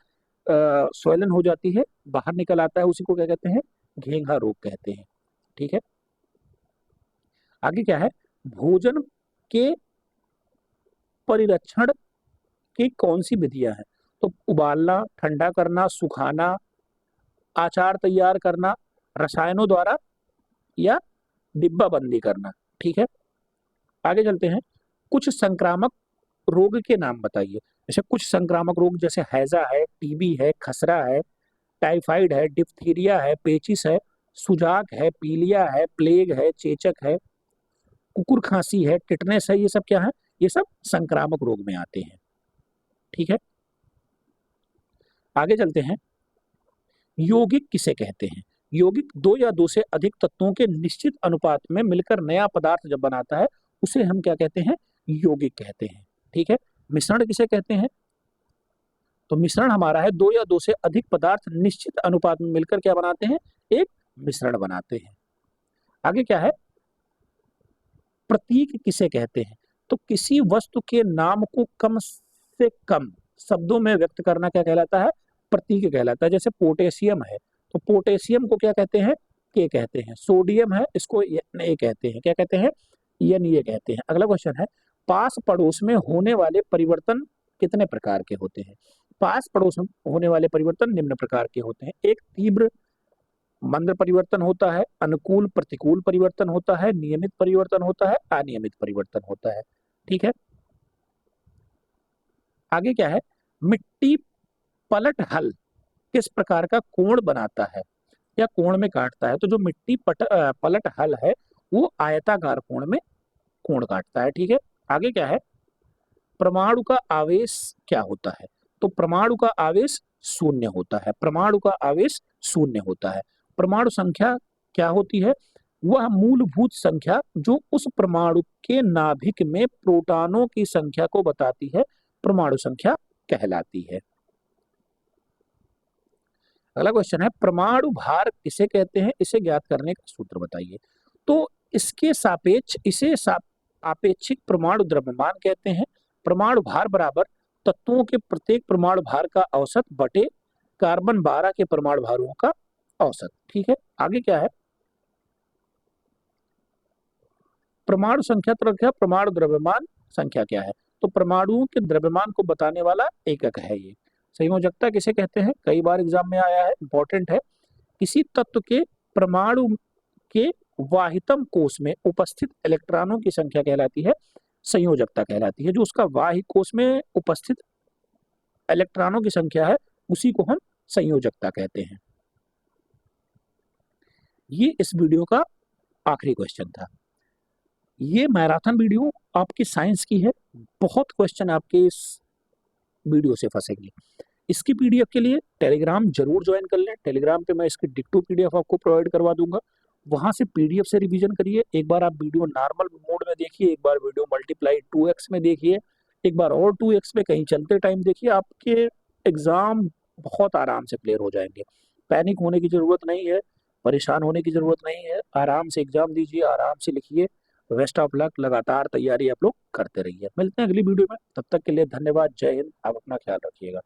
स्वेलन हो जाती है, बाहर निकल आता है, उसी को क्या कहते हैं? घेंघा रोग कहते हैं। ठीक है, आगे क्या है, भोजन के परिरक्षण की कौन सी विधियां हैं? तो उबालना, ठंडा करना, सुखाना, आचार तैयार करना, रसायनों द्वारा या डिब्बा बंदी करना। ठीक है, आगे चलते हैं, कुछ संक्रामक रोग के नाम बताइए। जैसे कुछ संक्रामक रोग जैसे हैजा है, टीबी है, खसरा है, टाइफाइड है, डिप्थीरिया है, पेचिस है, सुजाक है, पीलिया है, प्लेग है, चेचक है, कुकुर खांसी है, टिटनेस है, ये सब क्या है? ये सब संक्रामक रोग में आते हैं। ठीक है, आगे चलते हैं, यौगिक किसे कहते हैं? यौगिक 2 या 2 से अधिक तत्वों के निश्चित अनुपात में मिलकर नया पदार्थ जब बनाता है, उसे हम क्या कहते हैं? यौगिक कहते हैं। ठीक है, मिश्रण किसे कहते हैं? तो मिश्रण हमारा है 2 या 2 से अधिक पदार्थ निश्चित अनुपात में मिलकर क्या बनाते हैं? एक मिश्रण बनाते हैं। आगे क्या है, प्रतीक किसे कहते हैं? तो किसी वस्तु के नाम को कम से कम शब्दों में व्यक्त करना क्या कहलाता है? प्रतीक कहलाता है। जैसे पोटेशियम है, तो पोटेशियम को क्या कहते हैं? के कहते हैं। सोडियम है, इसको ए कहते हैं, क्या कहते हैं? एन ए कहते हैं। अगला क्वेश्चन है, पास पड़ोस में होने वाले परिवर्तन कितने प्रकार के होते हैं? पास पड़ोस में होने वाले परिवर्तन निम्न प्रकार के होते हैं, एक तीव्र मंद परिवर्तन होता है, अनुकूल प्रतिकूल परिवर्तन होता है, नियमित परिवर्तन होता है, अनियमित परिवर्तन होता है। ठीक है, आगे क्या है, मिट्टी पलट हल किस प्रकार का कोण बनाता है या कोण में काटता है? तो जो मिट्टी पलट हल है वो आयताकार कोण में कोण काटता है। ठीक है, आगे क्या है, परमाणु का आवेश क्या होता है? तो परमाणु का आवेश शून्य होता है, परमाणु का आवेश शून्य होता है। परमाणु संख्या क्या होती है? वह मूलभूत संख्या जो उस परमाणु के नाभिक में प्रोटॉनों की संख्या को बताती है, परमाणु संख्या कहलाती है। अगला क्वेश्चन है, परमाणु भार किसे कहते हैं? इसे ज्ञात करने का सूत्र बताइए। तो इसके सापेक्ष इसे आपेक्षिक परमाणु द्रव्यमान कहते हैं। परमाणु भार बराबर तत्वों के प्रत्येक परमाणु भार का औसत बटे कार्बन 12 के परमाणु भारों का औसत। ठीक है, आगे क्या है, परमाणु संख्या तरह परमाणु द्रव्यमान संख्या क्या है, तो परमाणुओं के द्रव्यमान को बताने वाला एकक है ये। संयोजकता किसे कहते हैं, कई बार एग्जाम में आया है, इंपॉर्टेंट है। किसी तत्व के परमाणु के वाहितम कोष में उपस्थित इलेक्ट्रॉनों की संख्या कहलाती है संयोजकता कहलाती है। जो उसका वाही कोष में उपस्थित इलेक्ट्रॉनों की संख्या है उसी को हम संयोजकता कहते हैं। ये इस वीडियो का आखिरी क्वेश्चन था। ये मैराथन वीडियो आपकी साइंस की है, बहुत क्वेश्चन आपके इस वीडियो से फंसेंगे। इसकी पीडीएफ के लिए टेलीग्राम जरूर ज्वाइन कर लें। टेलीग्राम पे मैं इसकी डिक्टो पीडीएफ आपको प्रोवाइड करवा दूंगा, वहां से पीडीएफ से रिवीजन करिए। एक बार आप वीडियो नॉर्मल मोड में देखिए, एक बार वीडियो मल्टीप्लाई 2x में देखिए, एक बार और 2x में कहीं चलते टाइम देखिए। आपके एग्जाम बहुत आराम से क्लियर हो जाएंगे। पैनिक होने की जरूरत नहीं है, परेशान होने की जरूरत नहीं है। आराम से एग्जाम दीजिए, आराम से लिखिए। बेस्ट ऑफ लक, लगातार तैयारी आप लोग करते रहिए। मिलते हैं अगली वीडियो में, तब तक के लिए धन्यवाद। जय हिंद, आप अपना ख्याल रखिएगा।